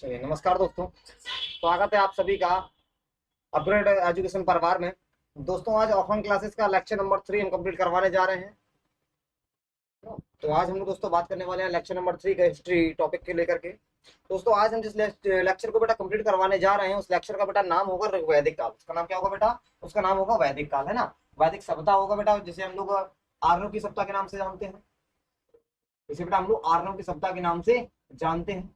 चलिए, नमस्कार दोस्तों। स्वागत है आप सभी का अपग्रेड एजुकेशन परिवार में। दोस्तों, आज ऑफलाइन क्लासेस का लेक्चर नंबर 3 हम कंप्लीट करवाने जा रहे हैं। तो आज हम लोग दोस्तों बात करने वाले हैं लेक्चर नंबर 3 का हिस्ट्री टॉपिक के लेकर के। दोस्तों, आज हम जिस लेक्चर को बेटा कंप्लीट करवाने जा रहे हैं उस लेक्चर का बेटा नाम होगा वैदिक काल। उसका नाम क्या होगा बेटा? उसका नाम होगा वैदिक काल, है ना। वैदिक सभ्यता होगा बेटा, जिसे हम लोग आर्यों की सभ्यता के नाम से जानते हैं। इसे बेटा हम लोग आर्यों की सभ्यता के नाम से जानते हैं।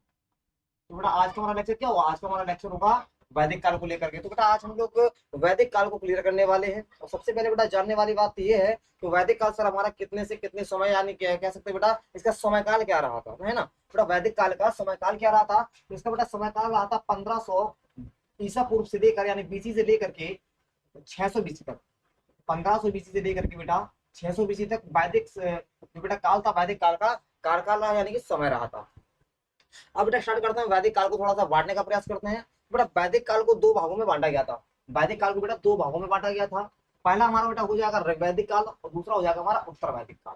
तो बेटा आज का हमारा लेक्चर क्या होगा? आज का हमारा लेक्चर होगा वैदिक काल को लेकर के। तो बेटा आज हम लोग वैदिक काल को क्लियर करने वाले हैं। और सबसे पहले बेटा जानने वाली बात ये है कि वैदिक काल सर हमारा कितने से कितने समय, यानी क्या कह सकते हैं बेटा, इसका समयकाल क्या रहा था, है ना। बेटा वैदिक काल का समयकाल क्या रहा था? तो इसका बेटा समयकाल रहा था 1500 ईसा पूर्व से लेकर, यानी बीसी से लेकर के 600 बीसी तक। 1500 बीसी से लेकर के बेटा 600 बीसी तक वैदिक जो बेटा काल था, वैदिक काल का कार्यकाल रहा, यानी कि समय रहा था। अब बेटा स्टार्ट करते हैं, वैदिक काल को थोड़ा सा बांटने का प्रयास करते हैं। बेटा वैदिक काल को दो भागों में बांटा गया था। वैदिक काल को बेटा दो भागों में बांटा गया था। पहला हमारा बेटा हो जाएगा ऋग्वैदिक काल और दूसरा हो जाएगा हमारा उत्तर वैदिक काल।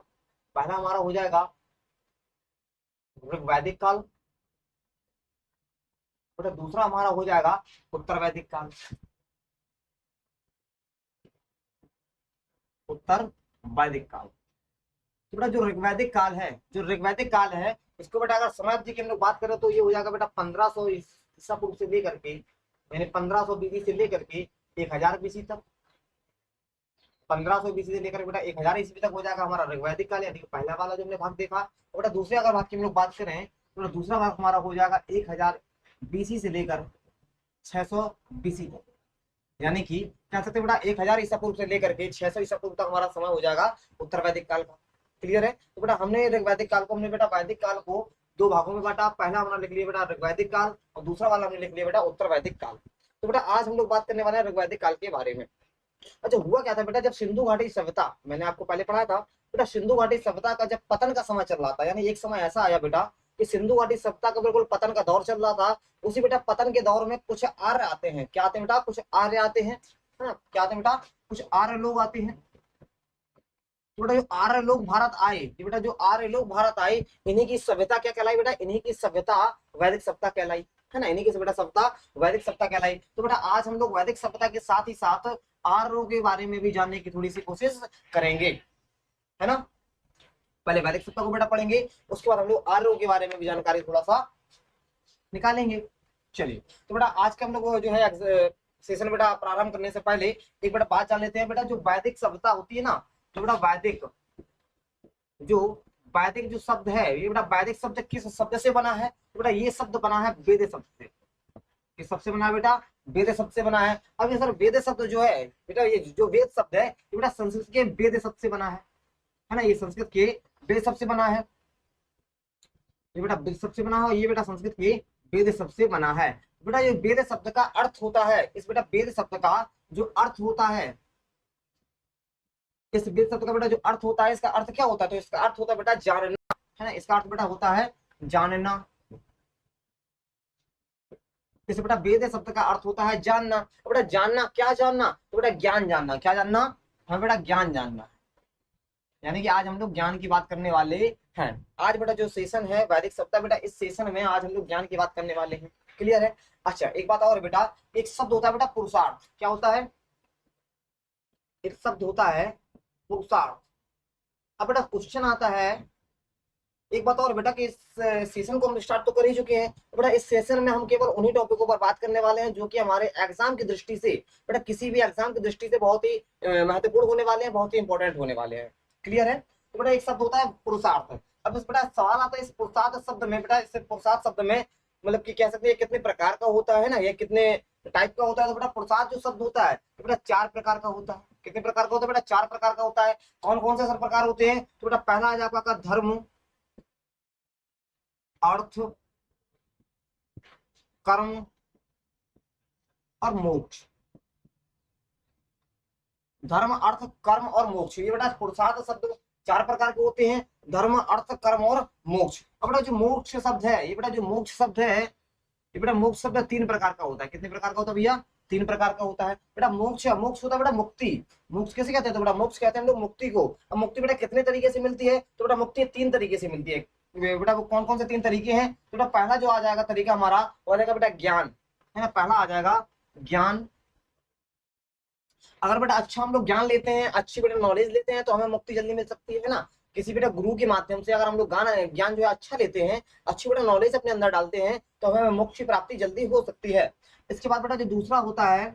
पहला हमारा हो जाएगा ऋग्वैदिक काल, बेटा दूसरा हमारा हो जाएगा उत्तर वैदिक काल। उत्तर वैदिक काल। तो बेटा जो ऋग्वैदिक काल है, इसको बेटा अगर समय जी की हम लोग बात करें तो ये हो जाएगा बेटा 1500 ईसा पूर्व से लेकर के, यानी 1500 बीसी से लेकर के 1000 बीसी तक। 1500 बीसी से लेकर बेटा 1000 ईस्वी तक हो जाएगा हमारा ऋग्वैदिक काल, यानी पहला वाला जो हमने भाग देखा। तो बेटा दूसरे अगर भाग की हम लोग बात करें तो दूसरा भाग हमारा हो जाएगा 1000 बीसी से लेकर 600 बीसी तक, यानी कि कह सकते हैं बेटा 1000 ईसा पूर्व से लेकर के 600 ईसा पूर्व तक हमारा समय हो जाएगा उत्तर वैदिक काल का। क्लियर है? तो बेटा हमने ऋग्वैदिक काल को वैदिक काल को दो भागों में बांटा। पहला हमने लिख लिया बेटा ऋग्वैदिक काल और दूसरा वाला हमने लिख लिया बेटा उत्तर वैदिक काल। तो बेटा आज हम लोग बात करने वाले हैं ऋग्वैदिक काल के बारे में। अच्छा, हुआ क्या था बेटा, जब सिंधु घाटी सभ्यता, मैंने आपको पहले पढ़ा था बेटा, सिंधु घाटी सभ्यता का जब पतन का समय चल रहा था, यानी एक समय ऐसा आया बेटा कि सिंधु घाटी सभ्यता का बिल्कुल पतन का दौर चल रहा था। उसी बेटा पतन के दौर में कुछ आर्य आते हैं। क्या आते हैं बेटा? कुछ आर्य आते हैं, है ना। क्या आते हैं बेटा? कुछ आर्य लोग आते हैं। तो बेटा जो आर्य लोग भारत आए, ये बेटा जो आर्य लोग भारत आए, इन्हीं की सभ्यता क्या कहलाई बेटा? इन्हीं की सभ्यता वैदिक सभ्यता कहलाई, है ना। इन्हीं की बेटा सभ्यता वैदिक सभ्यता कहलाई। तो बेटा आज हम लोग वैदिक सभ्यता के साथ ही साथ आर्यों के बारे में भी जानने की थोड़ी सी कोशिश करेंगे, है ना। पहले वैदिक सभ्यता को बेटा पढ़ेंगे, उसके बाद हम लोग आर्यों के बारे में भी जानकारी थोड़ा सा निकालेंगे। चलिए, तो बेटा आज के हम लोग जो है सेशन बेटा प्रारंभ करने से पहले एक बेटा बात जान लेते हैं। बेटा जो वैदिक सभ्यता होती है ना, तो बेटा जो वैदिक जो शब्द है, ये बेटा वैदिक शब्द किस शब्द से बना है? तो बेटा ये शब्द बना है वेद शब्द से। किस शब्द से बना है बेटा? वेद शब्द से बना है। अब ये सर वेद शब्द जो है बेटा, ये जो वेद शब्द है ये बेटा संस्कृत के वेद शब्द से बना है ना। ये संस्कृत के वेद शब्द से बना है। ये बेटा वेद शब्द से बना है, ये बेटा संस्कृत के वेद शब्द से बना है। बेटा ये वेद शब्द का अर्थ होता है, इस बेटा वेद शब्द का जो अर्थ होता है, इस वेद शब्द का बेटा जो अर्थ होता है, इसका अर्थ क्या होता है? तो इसका अर्थ होता है बेटा जानना, है ना। इसका अर्थ बेटा होता है जानना। इस बेटा वेद शब्द का अर्थ होता है जानना। तो बेटा जानना, क्या जानना? तो बेटा ज्ञान जानना। क्या जानना? हाँ बेटा ज्ञान जानना। यानी कि आज हम लोग ज्ञान की बात करने वाले हैं। आज बेटा जो सेशन है वैदिक सप्ताह, बेटा इस सेशन में आज हम लोग ज्ञान की बात करने वाले हैं। क्लियर है? अच्छा, एक बात और बेटा, एक शब्द होता है बेटा पुरुषार्थ। क्या होता है? एक शब्द होता है पुरुषार्थ। अब बेटा क्वेश्चन आता है, एक बात और बेटा कि इस सेशन को हम स्टार्ट तो कर ही चुके हैं। तो बेटा इस सेशन में हम केवल उन्हीं टॉपिकों पर बात करने वाले हैं जो कि हमारे एग्जाम की दृष्टि से, बेटा किसी भी एग्जाम की दृष्टि से बहुत ही महत्वपूर्ण होने वाले हैं, बहुत ही इंपॉर्टेंट होने वाले हैं। क्लियर है? तो बेटा एक शब्द होता है पुरुषार्थ। अब इस बेटा सवाल आता है, इस पुरुषार्थ शब्द में बेटा, इस पुरुषार्थ शब्द में मतलब कि कह सकते हैं कितने प्रकार का होता है ना, ये कितने टाइप का होता है। तो बेटा पुरुषार्थ जो शब्द होता है तो बेटा 4 प्रकार का होता है। कितने प्रकार का होता है बेटा? 4 प्रकार का होता है। कौन कौन से सर प्रकार होते हैं? तो बेटा पहला आ जाएगा आपका धर्म, अर्थ, कर्म और मोक्ष। धर्म, अर्थ, कर्म और मोक्ष, ये बेटा पुरुषार्थ शब्द 4 प्रकार के होते हैं। धर्म, अर्थ, कर्म और मोक्ष। अब बेटा जो मोक्ष शब्द है, ये बेटा जो मोक्ष शब्द है, ये बेटा मोक्ष शब्द 3 प्रकार का होता है। कितने प्रकार का होता है भैया? 3 प्रकार का होता है। बेटा मोक्ष, मोक्ष होता है बेटा मुक्ति। मोक्ष कैसे कहते हैं? तो बेटा मोक्ष कहते हैं हम लोग मुक्ति को। अब मुक्ति बेटा कितने तरीके से मिलती है? तो बेटा मुक्ति 3 तरीके से मिलती है। बेटा वो कौन कौन से 3 तरीके हैं? तो बेटा पहला जो आ जाएगा तरीका हमारा वो आ जाएगा बेटा ज्ञान, है ना, पहला आ जाएगा ज्ञान। अगर बेटा अच्छा हम लोग ज्ञान लेते हैं, अच्छी बेटा नॉलेज लेते हैं तो हमें मुक्ति जल्दी मिल सकती है ना। किसी बेटा गुरु के माध्यम से अगर हम लोग ज्ञान जो है अच्छा लेते हैं, अच्छी बेटा नॉलेज अपने अंदर डालते हैं तो हमें मोक्ष की प्राप्ति जल्दी हो सकती है। इसके बाद बेटा जो दूसरा होता है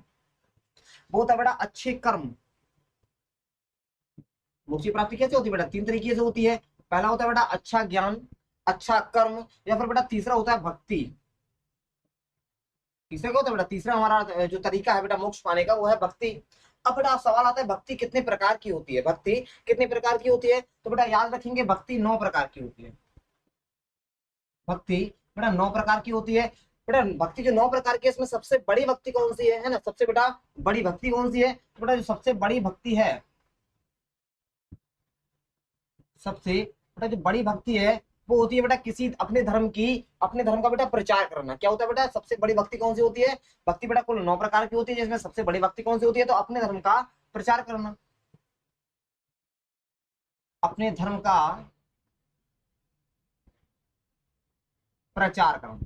वो होता है बेटा अच्छे कर्म। मोक्ष की प्राप्ति कैसे होती है बेटा? 3 तरीके से होती है। पहला होता है बेटा अच्छा ज्ञान, अच्छा कर्म, या फिर बेटा तीसरा होता है भक्ति। तीसरा क्या होता है बेटा? तीसरा हमारा जो तरीका है बेटा मोक्ष पाने का वो है भक्ति। अब बेटा सवाल आता है भक्ति कितने प्रकार की होती है? भक्ति कितने प्रकार की होती है? तो बेटा याद रखेंगे भक्ति 9 प्रकार की होती है। भक्ति बेटा 9 प्रकार की होती है। बेटा भक्ति जो 9 प्रकार की है इसमें सबसे बड़ी भक्ति कौन सी है ना? सबसे बेटा बड़ी भक्ति कौन सी है? तो बेटा जो सबसे बड़ी भक्ति है, सबसे बेटा जो बड़ी भक्ति है वो होती है बेटा किसी अपने धर्म का बेटा प्रचार करना। क्या होता है बेटा? सबसे बड़ी भक्ति कौन सी होती है? भक्ति बेटा कुल 9 प्रकार की होती है जिसमें सबसे बड़ी भक्ति कौन सी होती है? तो अपने धर्म का प्रचार करना, अपने धर्म का प्रचार करना,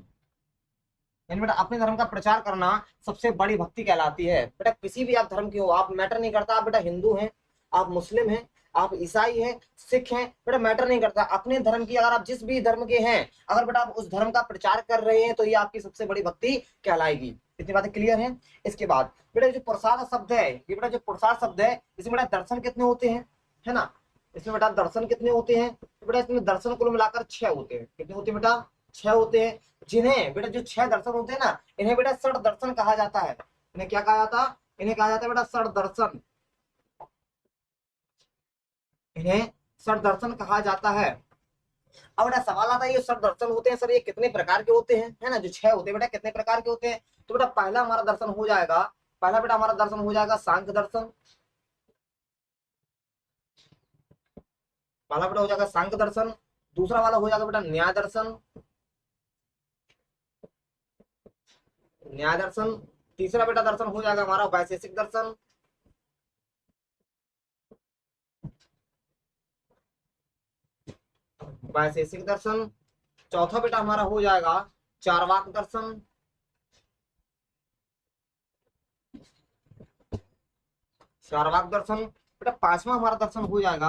यानी बेटा अपने धर्म का प्रचार करना सबसे बड़ी भक्ति कहलाती है। बेटा किसी भी आप धर्म के हो, आप मैटर नहीं करता, आप बेटा हिंदू हैं, आप मुस्लिम हैं, आप ईसाई हैं, सिख हैं, बेटा मैटर नहीं करता। अपने धर्म की अगर आप जिस भी धर्म के हैं, अगर बेटा आप उस धर्म का प्रचार कर रहे हैं तो ये आपकी सबसे बड़ी भक्ति कहलाएगी। इतनी बातें क्लियर हैं? इसके बाद बेटा जो पुरुषार्थ शब्द है, ये बेटा जो पुरुषार्थ शब्द है इसमें बेटा दर्शन कितने होते हैं, है ना? इसमें बेटा दर्शन कितने होते हैं? तो बेटा इसमें दर्शन कुल मिलाकर 6 होते हैं। कितने होते हैं बेटा? 6 होते हैं। जिन्हें बेटा जो 6 दर्शन होते हैं ना, इन्हें बेटा षड दर्शन कहा जाता है। इन्हें क्या कहा जाता है? इन्हें कहा जाता है बेटा षड दर्शन। इन्हें षड दर्शन कहा जाता है। अब बेटा सवाल आता है ये षड दर्शन होते हैं सर ये कितने प्रकार के होते हैं, है ना? जो 6 होते हैं बेटा कितने प्रकार के होते हैं? तो बेटा पहला हमारा दर्शन हो जाएगा, पहला बेटा हमारा दर्शन हो जाएगा सांख्य दर्शन। पहला बेटा हो जाएगा सांख्य दर्शन। दूसरा वाला हो जाएगा बेटा न्याय दर्शन, न्याय दर्शन। तीसरा बेटा दर्शन हो जाएगा हमारा वैशेषिक दर्शन। वैशेषिक दर्शन। चौथा बेटा हमारा हो जाएगा चार्वाक दर्शन। चार्वाक दर्शन। बेटा पांचवा हमारा दर्शन हो जाएगा,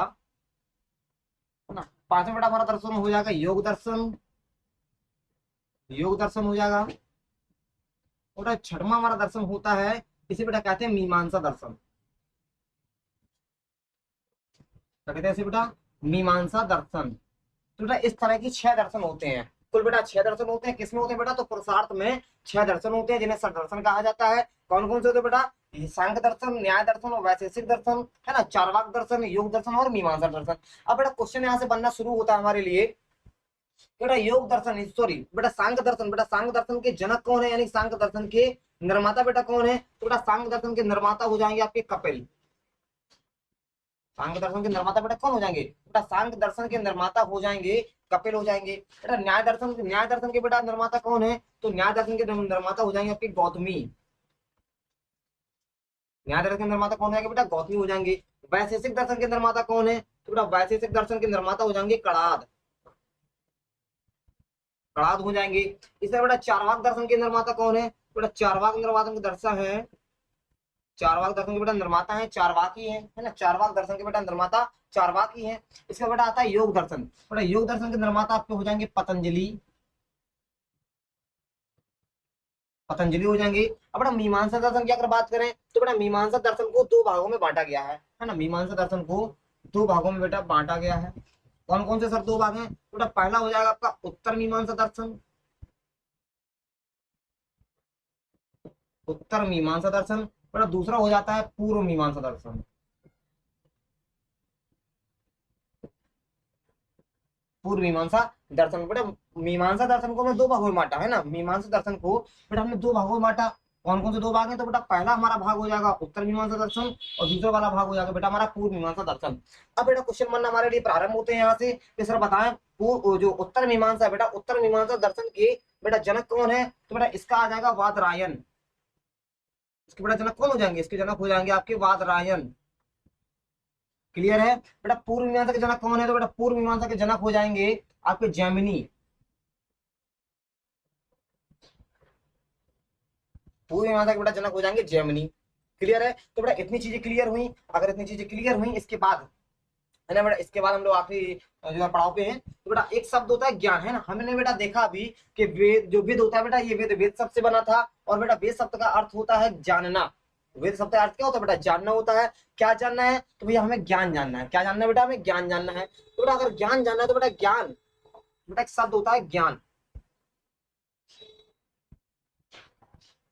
है ना, पांचवा बेटा हमारा दर्शन हो जाएगा योग दर्शन। योग दर्शन हो जाएगा। बेटा छठवां हमारा दर्शन होता है, इसे बेटा कहते हैं मीमांसा दर्शन। क्या कहते हैं इसे बेटा? मीमांसा दर्शन। तो बेटा इस तरह की 6 दर्शन होते हैं। कुल बेटा 6 दर्शन होते हैं। किसमें होते हैं बेटा? तो पुरुषार्थ में 6 दर्शन होते हैं जिन्हें षड दर्शन कहा जाता है। कौन कौन से होते हैं बेटा? सांख्य दर्शन, न्याय दर्शन और वैशेषिक दर्शन, है ना, चार्वाक दर्शन, योग दर्शन और मीमांसा दर्शन। अब बेटा क्वेश्चन यहाँ से बनना शुरू होता है हमारे लिए, बेटा योग दर्शन सॉरी बेटा सांख्य दर्शन, बेटा सांख्य दर्शन के जनक कौन है, यानी सांख्य दर्शन के निर्माता बेटा कौन है? तो बेटा सांख्य दर्शन के निर्माता हो जाएंगे आपके कपिल। सांख्य दर्शन के निर्माता बेटा कौन हो जाएंगे? बेटा सांख्य दर्शन के निर्माता हो जाएंगे कपिल हो जाएंगे। बेटा न्याय दर्शन के बेटा निर्माता कौन है? तो न्याय दर्शन के निर्माता हो जाएंगे आपके गौतमी। न्याय दर्शन के निर्माता कौन हो जाएंगे बेटा? गौतमी हो जाएंगे। वैशेषिक दर्शन के निर्माता कौन है? तो बेटा वैशेषिक दर्शन के निर्माता हो जाएंगे कणाद। कणाद हो जाएंगे। इसमें बेटा चार्वाक दर्शन के निर्माता कौन है? बेटा चार्वाक निर्माता के दर्शन है, चारवाक दर्शन के बेटा निर्माता है चारवाकी है ना, चारवाक दर्शन के बेटा निर्माता चारवाकी है। इसका बेटा आता है योग दर्शन। बेटा योग दर्शन के निर्माता आपके हो जाएंगे पतंजलि, पतंजलि हो जाएंगे। अब बेटा मीमांसा दर्शन की अगर बात करें तो बेटा मीमांसा दर्शन को 2 भागों में बांटा गया है ना, मीमांसा दर्शन को 2 भागों में बेटा बांटा गया है। कौन कौन से सर 2 भाग हैं? बेटा पहला हो जाएगा आपका उत्तर मीमांसा दर्शन, उत्तर मीमांसा दर्शन। बेटा दूसरा हो जाता है पूर्व मीमांसा दर्शन, पूर्व मीमांसा दर्शन। बेटा मीमांसा दर्शन को हमने 2 भागों में बांटा है ना, मीमांसा दर्शन को बेटा हमने 2 भागों में बांटा। कौन कौन से 2 भाग हैं? तो बेटा पहला हमारा भाग हो जाएगा उत्तर मीमांसा दर्शन और दूसरा वाला भाग हो जाएगा बेटा हमारा पूर्व मीमांसा दर्शन। अब बेटा क्वेश्चन बनना हमारे लिए प्रारंभ होते हैं यहाँ से कि सर बताएं जो उत्तर मीमांसा है बेटा, उत्तर मीमांसा दर्शन के बेटा जनक कौन है? तो बेटा इसका आ जाएगा वादरायन। इसके बेटा जनक कौन हो जाएंगे? इसके जनक हो जाएंगे आपके वादरायन। क्लियर है? बेटा पूर्व मीमांसा के जनक कौन है? तो बेटा पूर्व मीमांसा के जनक हो जाएंगे आपके जेमिनी, पूरी माता के बेटा जनक हो जाएंगे जेमिनी। क्लियर है? तो बेटा इतनी चीजें क्लियर हुई। अगर इतनी चीजें क्लियर हुई, इसके बाद है ना बेटा, इसके बाद हम लोग आखिरी जो पड़ाव पे हैं। तो बेटा एक शब्द होता है ज्ञान, है ना। हमने बेटा देखा अभी कि वेद, जो वेद होता है बेटा, ये वेद वेद शब्द से बना था। और बेटा वेद शब्द का अर्थ होता है जानना। वेद शब्द का अर्थ क्या होता है बेटा? जानना होता है। क्या जानना है? तो भैया हमें ज्ञान जानना है। क्या जानना है बेटा? हमें ज्ञान जानना है। तो बेटा अगर ज्ञान जानना है तो बेटा ज्ञान, बेटा एक शब्द होता है ज्ञान।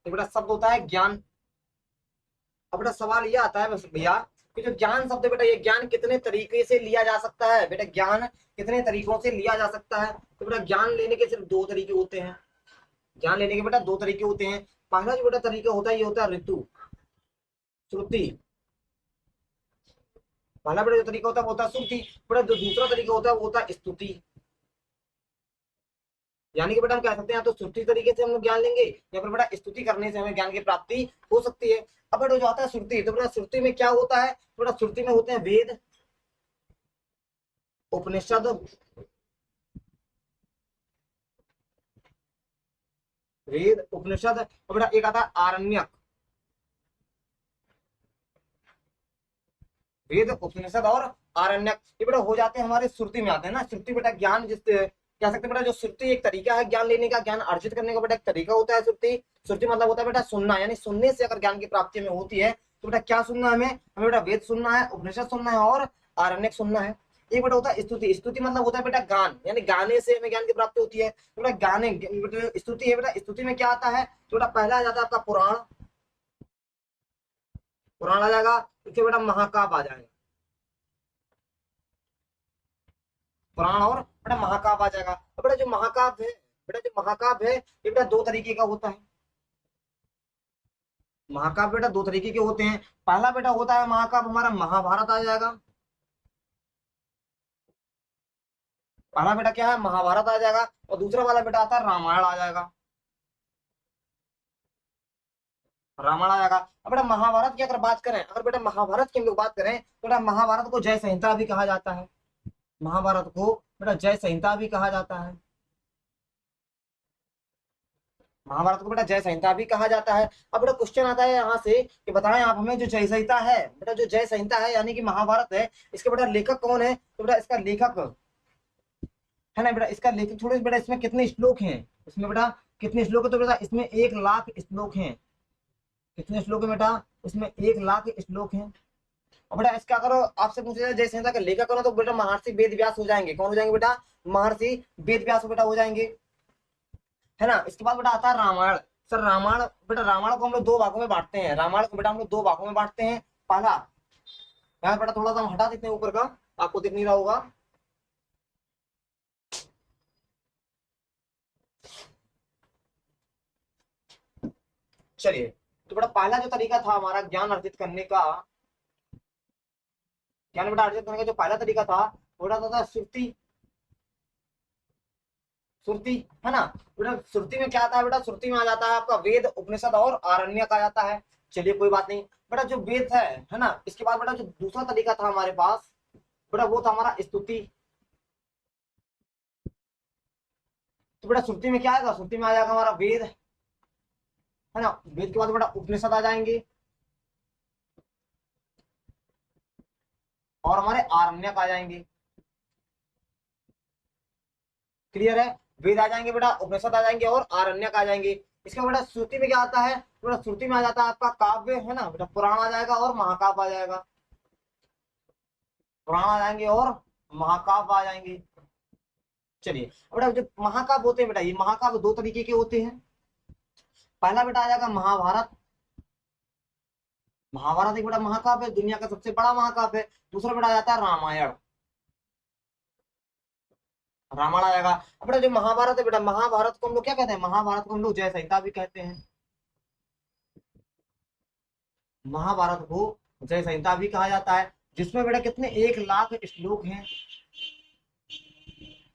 तो बेटा शब्द होता है ज्ञान। अब बेटा सवाल ये आता है बस भैया कि जो ज्ञान शब्द है बेटा, ये ज्ञान कितने तरीके से लिया जा सकता है? बेटा ज्ञान कितने तरीकों से लिया जा सकता है? तो बेटा ज्ञान लेने के सिर्फ दो तरीके होते हैं। ज्ञान लेने के बेटा दो तरीके होते हैं। पहला जो बेटा तरीका होता है, ये होता है ऋतु श्रुति। पहला बेटा जो तरीका होता है वो होता है श्रुति। बेटा जो दूसरा तरीका होता है वो होता है स्तुति। यानी कि बेटा हम कह सकते हैं, या तो श्रुति तरीके से हम लोग ज्ञान लेंगे, या फिर बेटा स्तुति करने से हमें ज्ञान की प्राप्ति हो सकती है। अब बेटा जो आता है श्रुति, तो बेटा श्रुति में क्या होता है? तो बेटा श्रुति में होते हैं वेद, उपनिषद, वेद उपनिषद, और बेटा एक आता है आरण्यक। वेद उपनिषद और आरण्यक, ये बेटा हो जाते हैं हमारे श्रुति में आते हैं ना। श्रुति बेटा ज्ञान, जिस कह सकते हैं बेटा, जो श्रुति एक तरीका है ज्ञान लेने का, ज्ञान अर्जित करने का बेटा एक तरीका होता है श्रुति। श्रुति मतलब होता है बेटा सुनना, यानी सुनने से अगर ज्ञान की प्राप्ति में होती है तो बेटा क्या सुनना है हमें? हमें बेटा वेद सुनना है, उपनिषद सुनना है और आरण्यक सुनना है। एक बेटा होता है स्तुति। स्तुति मतलब होता है बेटा गान, यानी गाने से हमें ज्ञान की प्राप्ति होती है। तो बेटा गाने, स्तुति है बेटा, स्तुति में क्या आता है? तो बेटा पहला आ जाता है आपका पुराण, पुराण आ जाएगा। इसके बेटा महाकाव्य आ जाएगा, पुराण और बेटा महाकाव्य आ जाएगा। अब बेटा जो महाकाव्य है, बेटा जो महाकाव्य है ये बेटा दो तरीके का होता है। महाकाव्य बेटा दो तरीके के होते हैं। पहला बेटा होता है महाकाव्य हमारा महाभारत आ जाएगा। पहला बेटा क्या है? महाभारत आ जाएगा। और दूसरा वाला बेटा आता है रामायण आ जाएगा, रामायण आ जाएगा। अब बेटा महाभारत की अगर बात करें, अगर बेटा महाभारत की हम लोग बात करें तो बेटा महाभारत को जय संहिता भी कहा जाता है। महाभारत को बेटा जय संहिता भी कहा जाता है। महाभारत को बेटा जय संहिता भी कहा जाता है। अब बेटा क्वेश्चन आता है यहाँ से कि बताएं आप हमें, जो जय संहिता है बेटा, जो जय संहिता है यानी कि महाभारत है, इसके बेटा लेखक कौन है? तो बेटा इसका लेखक है ना बेटा, इसका लेखक थोड़े बेटा, इसमें कितने श्लोक हैं? इसमें बेटा कितने श्लोक है? तो बेटा इसमें 1,00,000 श्लोक हैं। कितने श्लोक है बेटा? इसमें 1,00,000 श्लोक हैं। और बेटा इसका अगर आपसे पूछा जाए जय संहिता का लेखक कौन है, तो बेटा महर्षि वेद व्यास हो जाएंगे। कौन हो जाएंगे बेटा? महर्षि वेद व्यास बेटा हो जाएंगे, है ना। इसके बाद बेटा आता है रामायण। सर रामायण, बेटा रामायण को हम लोग दो भागों में बांटते हैं। रामायण को बेटा हम लोग दो भागों में बांटते हैं। पहला, यहाँ बेटा थोड़ा सा हम हटा देते हैं ऊपर का, आपको दिख नहीं रहा होगा। चलिए, तो बेटा पहला जो तरीका था हमारा ज्ञान अर्जित करने का, ज्ञान बेटा अर्जित करने का जो पहला तरीका था वो था श्रुति। श्रुति, है ना बेटा। श्रुति में क्या आता है बेटा? श्रुति में आ जाता है आपका वेद, उपनिषद और आरण्यक आ जाता है। चलिए कोई बात नहीं बेटा, जो वेद है ना, इसके बाद बेटा जो दूसरा तरीका था हमारे पास बेटा, वो था हमारा स्तुति। तो बेटा श्रुति में क्या आएगा? श्रुति में आ जाएगा हमारा वेद, है ना। वेद के बाद बेटा उपनिषद आ जाएंगे और हमारे आरण्यक आ जाएंगे। क्लियर है? वेद आ जाएंगे बेटा, उपनिषद आ जाएंगे और आरण्यक आ जाएंगे। इसका बेटा श्रुति में क्या आता है? बेटा श्रुति में आ जाता है आपका काव्य, है ना बेटा। पुराण आ जाएगा और महाकाव्य आ जाएगा। पुराण आ जाएंगे और महाकाव्य आ जाएंगे। चलिए बेटा जो महाकाव्य होते हैं बेटा, ये महाकाव्य दो तरीके के होते हैं। पहला बेटा आ जाएगा महाभारत। महाभारत एक बेटा महाकाव्य है, दुनिया का सबसे बड़ा महाकाव्य है। दूसरा बेटा आ जाता है रामायण। रामायण आ जाएगा। अब बेटा जो महाभारत है बेटा, महाभारत को हम लोग क्या कहते हैं? महाभारत को हम लोग जय संहिता भी कहते हैं। महाभारत को जय संहिता भी कहा जाता है, जिसमें बेटा कितने 1,00,000 श्लोक हैं।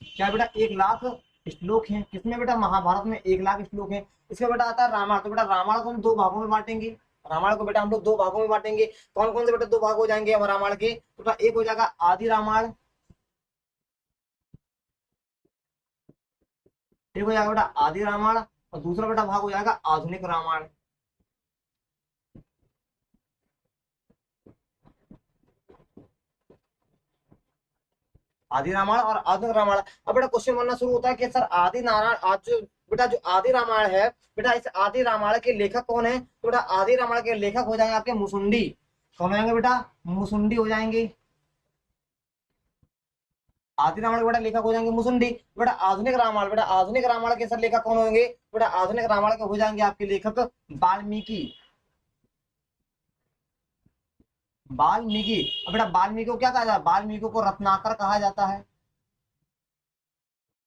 क्या बेटा? 1,00,000 श्लोक हैं। किसमें बेटा? महाभारत में 1,00,000 श्लोक हैं। इसका बेटा आता है रामायण। तो बेटा रामायण को हम दो भागों में बांटेंगे। रामायण को बेटा हम लोग दो भागों में बांटेंगे। कौन कौन से बेटा दो भाग हो जाएंगे हमारे रामायण के? तो बेटा एक हो जाएगा आदि रामायण, एक हो जाएगा बेटा आदि रामायण और दूसरा बेटा भाग हो जाएगा आधुनिक रामायण। आदि रामायण और आधुनिक रामायण। अब बेटा क्वेश्चन बनना शुरू होता है कि सर आदि नारायण आज जो बेटा जो आदि रामायण है, बेटा इस आदि रामायण के लेखक कौन है? तो बेटा आदि रामायण के लेखक हो जाएंगे आपके मुसुंडी। कौन हो जाएंगे बेटा? मुसुंडी हो जाएंगे। आदि रामायण के बेटा लेखक हो जाएंगे मुसुंडी। बेटा आधुनिक रामायण, बेटा आधुनिक रामायण के सर लेखक कौन होंगे? बेटा आधुनिक रामायण के हो जाएंगे आपके लेखक वाल्मीकि। वाल्मीकि। अब बेटा वाल्मीकि को क्या कहा जाता है? वाल्मीकि को रत्नाकर कहा जाता है।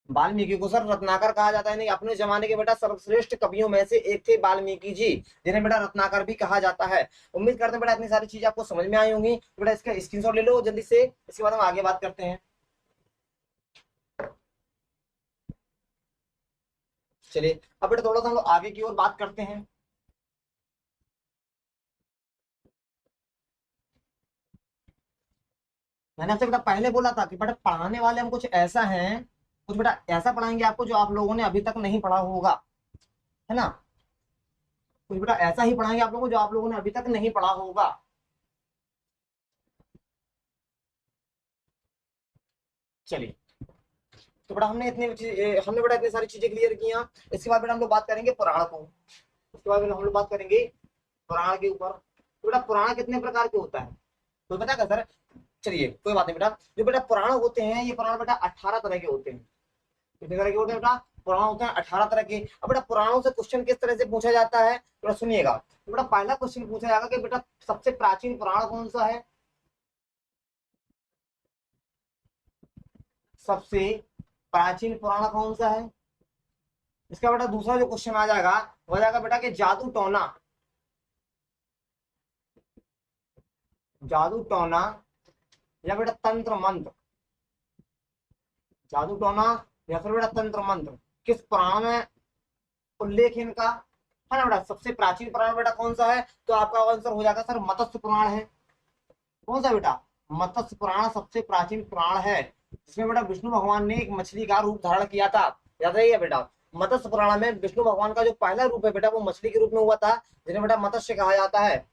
वाल्मीकि को सर रत्नाकर कहा जाता है। नहीं, अपने जमाने के बेटा सर्वश्रेष्ठ कवियों में से एक थे वाल्मीकि जी, जिन्हें बेटा रत्नाकर भी कहा जाता है। उम्मीद करते हैं बेटा इतनी सारी चीजें आपको समझ में आई होंगी। बेटा इसका स्क्रीनशॉट ले लो जल्दी से, इसके बाद हम आगे बात करते हैं। चलिए अब बेटा थोड़ा सा हम लोग आगे की ओर बात करते हैं। मैंने आपसे बेटा पहले बोला था कि बेटा पढ़ाने वाले हम कुछ ऐसा हैं, कुछ बेटा ऐसा पढ़ाएंगे आपको जो आप लोगों ने अभी तक नहीं पढ़ा होगा, है ना। कुछ बेटा ऐसा ही पढ़ाएंगे आप लोगों को जो आप लोगों ने अभी तक नहीं पढ़ा होगा। चलिए तो बेटा हमने बेटा इतनी सारी चीजें क्लियर की। इसके बाद बेटा हम लोग बात करेंगे पुराण को। उसके बाद हम लोग बात करेंगे पुराण के ऊपर। तो बेटा पुराण कितने प्रकार के होता है तो पता है सर? चलिए कोई बात नहीं बेटा, जो बेटा पुराण होते हैं ये पुराण बेटा 18 तरह के होते हैं। कितने तरह के होते हैं बेटा? पुराण होते हैं 18 तरह के। अब बेटा पुराणों से क्वेश्चन किस तरह से पूछा जाता है बेटा सुनिएगा। तो बेटा पहला क्वेश्चन पूछा जाएगा कि बेटा सबसे प्राचीन पुराण कौन सा है? सबसे प्राचीन पुराण कौन सा है? इसका बेटा दूसरा जो क्वेश्चन आ जाएगा वो जाएगा बेटा कि जादू टोना, जादू टोना या बेटा तंत्र मंत्र, जादू टोना या फिर बेटा तंत्र मंत्र किस पुराण में उल्लेख है इनका, है ना बेटा। सबसे प्राचीन पुराण बेटा कौन सा है? तो आपका आंसर हो जाएगा सर मत्स्य पुराण है। कौन सा बेटा? मत्स्य पुराण सबसे प्राचीन पुराण है, जिसमें बेटा विष्णु भगवान ने एक मछली का रूप धारण किया था। याद रहिए बेटा, मत्स्य पुराण में विष्णु भगवान का जो पहला रूप है बेटा वो मछली के रूप में हुआ था, जिन्हें बेटा मत्स्य कहा जाता है।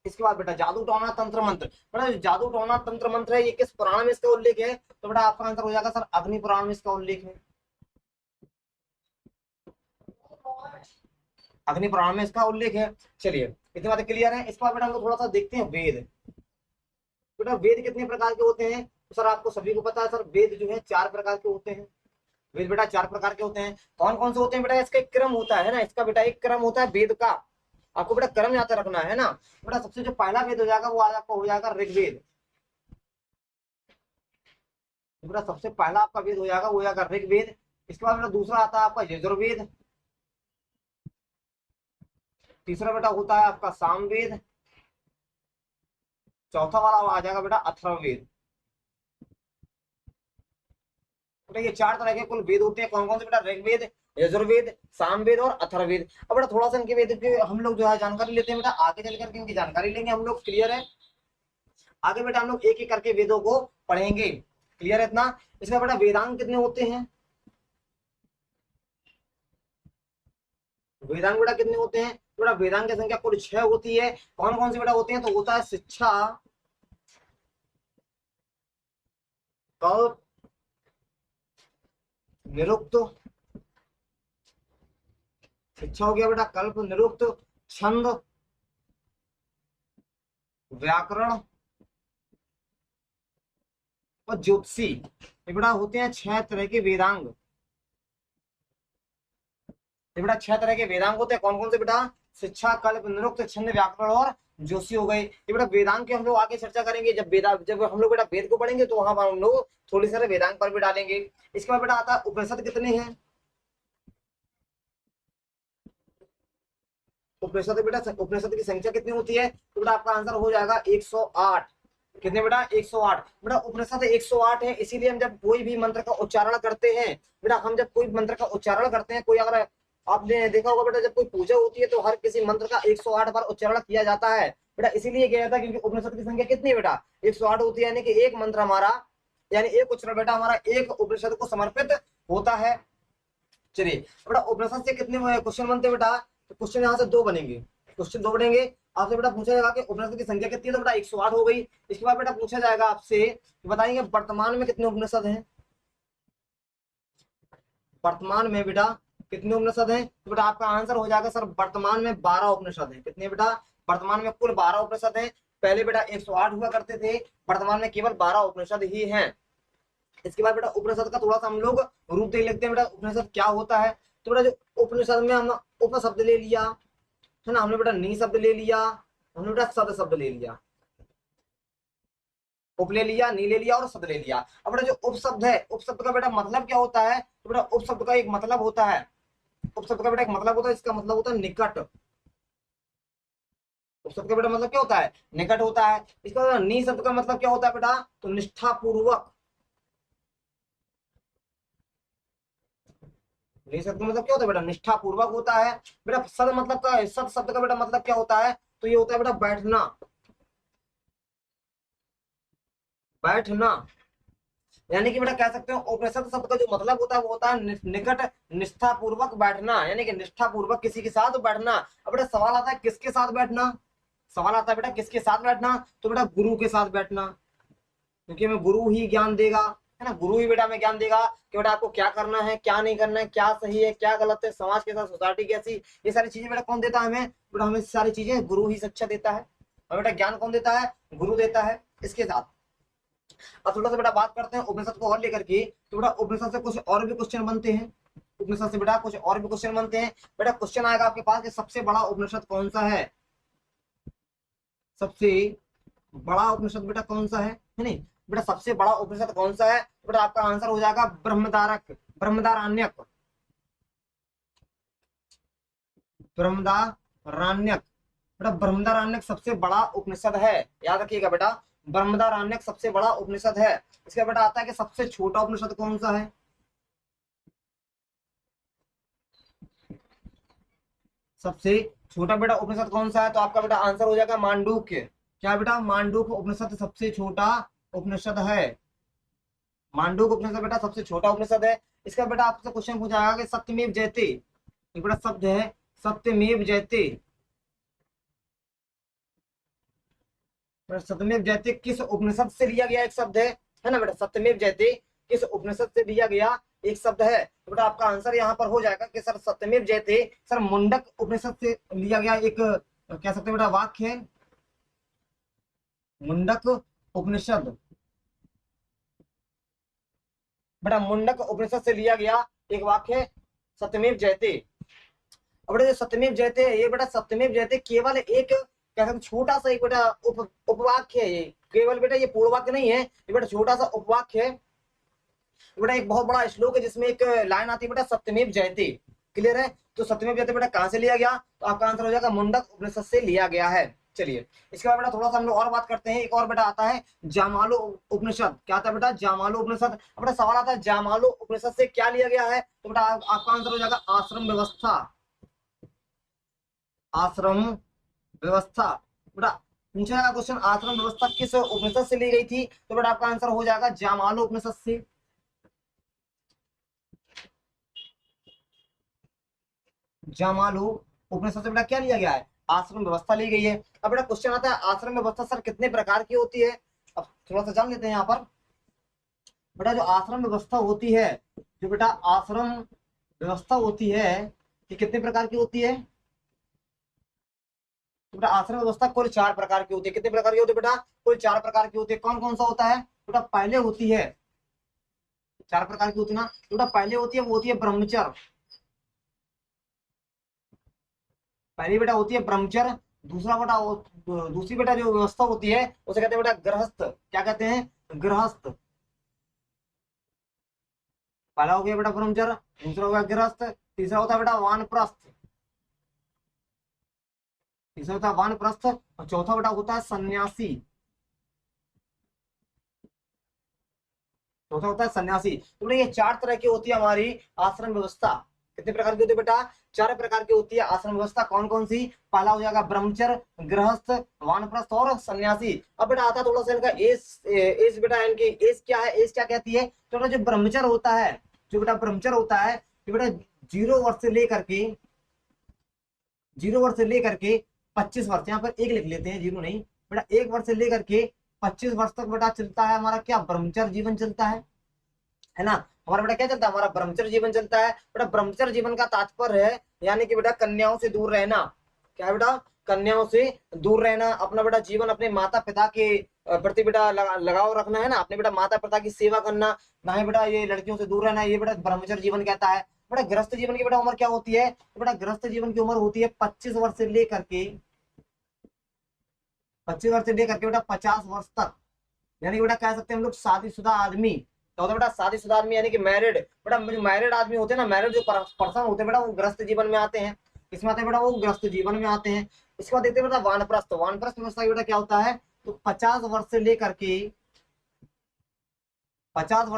इसके बाद बेटा जादू टोना तंत्र मंत्र, बेटा जादू टोना तंत्र मंत्र है ये किस पुराण में इसका उल्लेख है? तो बेटा आपका आंसर हो जाएगा सर अग्नि पुराण में इसका उल्लेख है। अग्नि पुराण में इसका उल्लेख है। चलिए इतनी बातें क्लियर है। इसके बाद बेटा हम लोग थोड़ा सा देखते हैं वेद। बेटा वेद कितने प्रकार के होते हैं? तो सर आपको सभी को पता है सर वेद जो है 4 प्रकार के होते हैं। वेद बेटा 4 प्रकार के होते हैं। कौन कौन से होते हैं बेटा? इसका एक क्रम होता है ना, इसका बेटा एक क्रम होता है वेद का। आपको बेटा क्रम याद रखना है ना। बेटा सबसे जो पहला वेद हो जाएगा वो आज आपका हो जाएगा ऋग्वेद। बेटा सबसे पहला आपका वेद हो जाएगा वो हो जाएगा ऋग्वेद। इसके बाद बेटा दूसरा आता है आपका यजुर्वेद। तीसरा बेटा होता है आपका सामवेद। चौथा वाला आ जाएगा बेटा अथर्ववेद। बेटा ये 4 तरह के कुल वेद होते हैं। कौन कौन से बेटा? ऋग्वेद, यजुर्वेद, सामवेद और अथर्ववेद। अब बेटा थोड़ा सा इनके वेद की हम लोग जो है जानकारी लेते हैं बेटा, आगे चल करके इनकी जानकारी लेंगे हम लोग। क्लियर है? आगे बेटा हम लोग एक एक करके वेदों को पढ़ेंगे। क्लियर है इतना? इसका बेटा वेदांग कितने होते हैं? वेदांग बेटा कितने होते हैं? बेटा वेदांग की संख्या कुल 6 होती है। कौन कौन से बेटा होते हैं? तो होता है शिक्षा, कल्प, निरुक्त। शिक्षा हो गया बेटा, कल्प, निरुक्त, छंद, व्याकरण और ज्योतिषी। ये बेटा होते हैं 6 तरह के वेदांग। ये बेटा 6 तरह के वेदांग होते हैं। कौन कौन से बेटा? शिक्षा, कल्प, निरुक्त, छंद, व्याकरण और ज्योतिषी हो गए। ये बेटा वेदांग की हम लोग आगे चर्चा करेंगे। जब हम लोग बेटा वेद को पढ़ेंगे तो वहां पर हम लोग थोड़ी सारे वेदांग पर भी डालेंगे। इसके बाद बेटा आता है उपनिषद कितने हैं? उपनिषद बेटा उपनिषद की संख्या कितनी होती है? तो बेटा आपका आंसर हो जाएगा 108। कितने बेटा? 108। बेटा उपनिषद 108 है, इसीलिए हम जब कोई भी मंत्र का उच्चारण करते हैं बेटा, हम जब कोई मंत्र का उच्चारण करते हैं, कोई अगर आपने देखा होगा बेटा जब कोई पूजा होती है तो हर किसी मंत्र का 108 बार उच्चारण किया जाता है बेटा। इसीलिए किया जाता है क्योंकि उपनिषद की संख्या कितनी है बेटा? 108 होती है, यानी कि एक मंत्र हमारा, यानी एक उच्चारण बेटा हमारा एक उपनिषद को समर्पित होता है। चलिए बेटा उपनिषद से कितने क्वेश्चन बनते हैं बेटा, तो क्वेश्चन यहाँ से 2 बनेंगे, क्वेश्चन 2 बनेंगे। आपसे बेटा पूछा जाएगा कि उपनिषद की संख्या कितनी है, तो बेटा 108 हो गई। इसके बाद बेटा पूछा जाएगा आपसे, बताएंगे वर्तमान में कितने उपनिषद हैं, वर्तमान में बेटा कितने उपनिषद हैं, तो बेटा आपका आंसर हो जाएगा सर वर्तमान में 12 उपनिषद हैं। कितने बेटा, वर्तमान में कुल 12 उपनिषद हैं। पहले बेटा 108 हुआ करते थे, वर्तमान में केवल 12 उपनिषद ही हैं। इसके बाद बेटा उपनिषद का थोड़ा सा हम लोग रूप देख लेते हैं बेटा, उपनिषद क्या होता है। तो बेटा जो उपनिषद में हम उप शब्द ले लिया है ना, हमने बेटा नी शब्द ले लिया, हमने बेटा सद शब्द ले लिया, उप ले लिया, नी ले लिया और शब्द ले लिया। अब बेटा जो उपशब्द है, उपशब्द का बेटा मतलब क्या होता है, तो बेटा उपशब्द का एक मतलब होता है, उपशब्द का बेटा एक मतलब होता है, इसका मतलब होता है निकट। उपशब्द का बेटा मतलब क्या होता है, निकट होता है। इसका नी शब्द का मतलब क्या होता है बेटा, तो निष्ठापूर्वक। नी शब्द का मतलब क्या होता है बेटा, निष्ठापूर्वक होता है। बेटा सद मतलब का, सद शब्द का बेटा मतलब क्या होता है, तो ये होता है बेटा बैठना, बैठना। यानी कि बेटा कह सकते हो उपनिषद शब्द का जो मतलब होता है वो होता है निकट, निष्ठापूर्वक बैठना, यानी कि निष्ठापूर्वक किसी के साथ बैठना। अब बेटा सवाल आता है किसके साथ बैठना, सवाल आता है बेटा किसके साथ बैठना, तो बेटा गुरु के साथ बैठना, क्योंकि हमें गुरु ही ज्ञान देगा, है ना, गुरु ही बेटा हमें ज्ञान देगा कि बेटा आपको क्या करना है, क्या नहीं करना है, क्या सही है, क्या गलत है, समाज के साथ सोसाइटी कैसी, ये सारी चीजें बेटा कौन देता है हमें, बेटा हमें सारी चीजें गुरु ही शिक्षा देता है। और बेटा ज्ञान कौन देता है, गुरु देता है। इसके साथ अब थोड़ा सा बेटा बात करते हैं उपनिषद को और लेकर के, तो बेटा उपनिषद से कुछ और भी क्वेश्चन बनते हैं, उपनिषद से बेटा कुछ और भी क्वेश्चन बनते हैं। बेटा क्वेश्चन आएगा आपके पास कि सबसे बड़ा उपनिषद कौन सा है, सबसे बड़ा उपनिषद बेटा कौन सा है नहीं, बेटा सबसे बड़ा उपनिषद कौन सा है, बेटा आपका आंसर हो जाएगा ब्रह्मदारक, ब्रह्मदारण्यक, ब्रह्मदारण्यक। बेटा ब्रह्मदारण्यक सबसे बड़ा उपनिषद है, याद रखिएगा बेटा, ब्रह्मदारण्यक सबसे बड़ा उपनिषद है। इसका बेटा आता है कि सबसे छोटा उपनिषद कौन सा है, सबसे छोटा बेटा उपनिषद कौन सा है, तो आपका बेटा आंसर हो जाएगा मांडूक्य। क्या बेटा, मांडूक्य उपनिषद सबसे छोटा उपनिषद है, मांडूक्य उपनिषद बेटा सबसे छोटा उपनिषद है। इसका बेटा आपसे क्वेश्चन पूछा जाएगा कि सत्यमेव जयते, एक बड़ा शब्द है सत्यमेव जयते, सत्यमेव जयते किस उपनिषद से लिया गया एक शब्द है ना बेटा, सत्यमेव जयते किस उपनिषद से लिया गया एक शब्द है, तो बेटा आपका आंसर यहाँ पर हो जाएगा कि सर सत्यमेव जयते सर मुंडक उपनिषद से लिया गया एक कह सकते हैं बेटा वाक्य है, मुंडक उपनिषद, बेटा मुंडक उपनिषद से लिया गया एक वाक्य है सत्यमेव जयते। अब बेटा जो सत्यमेव जयते है, ये बेटा सत्यमेव जयते केवल एक क्या कहते छोटा सा एक बेटा उपवाक्य है, ये केवल बेटा ये पूर्ण वाक्य नहीं है, ये बेटा छोटा सा उपवाक्य है। बेटा एक बहुत बड़ा श्लोक है जिसमें एक लाइन आती है बेटा सत्यमेव जयते, क्लियर है। तो सत्यमेव जयते बेटा कहां से लिया गया, तो आपका आंसर हो जाएगा मुंडक उपनिषद से लिया गया है। चलिए इसके बाद बेटा थोड़ा सा हम लोग और बात करते हैं, एक और बेटा आता है जामालो उपनिषद। क्या आता है बेटा, जामालो उपनिषद। बेटा सवाल आता है जामालो उपनिषद से क्या लिया गया है, तो बेटा आपका आंसर हो जाएगा आश्रम व्यवस्था, आश्रम व्यवस्था। बेटा पूछा जाएगा क्वेश्चन आश्रम व्यवस्था किस उपनिषद से ली गई थी, तो बेटा आपका आंसर हो जाएगा जामालो उपनिषद से, जामालो उपनिषद से बेटा क्या लिया गया है, आश्रम व्यवस्था ली गई है। अब बेटा क्वेश्चन आता है आश्रम व्यवस्था सर कितने प्रकार की होती है, अब थोड़ा सा जान लेते हैं यहाँ पर। बेटा जो आश्रम व्यवस्था होती है, जो बेटा आश्रम व्यवस्था होती है ये कितने प्रकार की होती है, तो बेटा आश्रम व्यवस्था कुल 4 प्रकार की होती है। कितने प्रकार की होती है बेटा, कुल 4 प्रकार की होती है। कौन कौन सा होता है, बेटा पहले होती है 4 प्रकार की होती है ना, तो बेटा पहले होती है वो होती है ब्रह्मचर्य, पहली बेटा होती है ब्रह्मचर्य। दूसरा बेटा दूसरी बेटा जो व्यवस्था होती है उसे कहते हैं बेटा गृहस्थ, क्या कहते हैं, गृहस्थ। पहला हो गया बेटा ब्रह्मचर्य, दूसरा हो गया गृहस्थ, तीसरा होता है बेटा वानप्रस्थ, तीसरा होता है वानप्रस्थ, और चौथा बेटा होता है सन्यासी, चौथा होता है सन्यासी। तो ये 4 तरह की होती है हमारी आश्रम व्यवस्था। कितने प्रकार की होती है बेटा, 4 प्रकार की होती है आश्रम व्यवस्था। कौन कौन सी, पहला हो जाएगा ब्रह्मचर्य, गृहस्थ, वानप्रस्थ और सन्यासी। अब बेटा आता है थोड़ा सा इनका एज बेटा, इनकी एज क्या है, एज क्या कहती है। तो बेटा जो ब्रह्मचर्य होता है, जो बेटा ब्रह्मचर्य होता है, जो बेटा जीरो वर्ष से लेकर के 25 वर्ष, यहाँ पर एक लिख लेते हैं, जीरो नहीं बेटा, 1 वर्ष से लेकर के 25 वर्ष तक बेटा चलता है हमारा क्या, ब्रह्मचर्य जीवन चलता है ना। हमारा बेटा क्या चलता है, हमारा ब्रह्मचर्य जीवन चलता है। बेटा ब्रह्मचर्य जीवन का तात्पर्य है यानी कि बेटा कन्याओं से दूर रहना। क्या है बेटा, कन्याओं से दूर रहना, अपना बेटा जीवन अपने माता पिता के प्रति बेटा लगाव रखना है ना, अपने बेटा माता पिता की सेवा करना, ना ही बेटा ये लड़कियों से दूर रहना, ये बेटा ब्रह्मचर्य जीवन कहता है। बेटा गृहस्थ जीवन की बेटा उम्र क्या होती है, तो बेटा गृहस्थ जीवन की उम्र होती है 25 वर्ष से लेकर के 25 वर्ष से लेकर के बेटा 50 वर्ष तक, यानी बेटा कह सकते हैं हम लोग शादीशुदा आदमी। तो होता है बेटा शादीशुदा आदमी यानी कि मैरिड। बेटा जो मैरिड आदमी होते हैं ना, मैरिड जो पर्सन होते हैं बेटा, वो गृहस्थ जीवन में आते हैं। किसमें आते हैं बेटा, वो गृहस्थ जीवन में आते हैं। इसके बाद देखते हैं बेटा वानप्रस्थ। वानप्रस्थ व्यवस्था बेटा क्या होता है, तो 50 वर्ष से लेकर के 75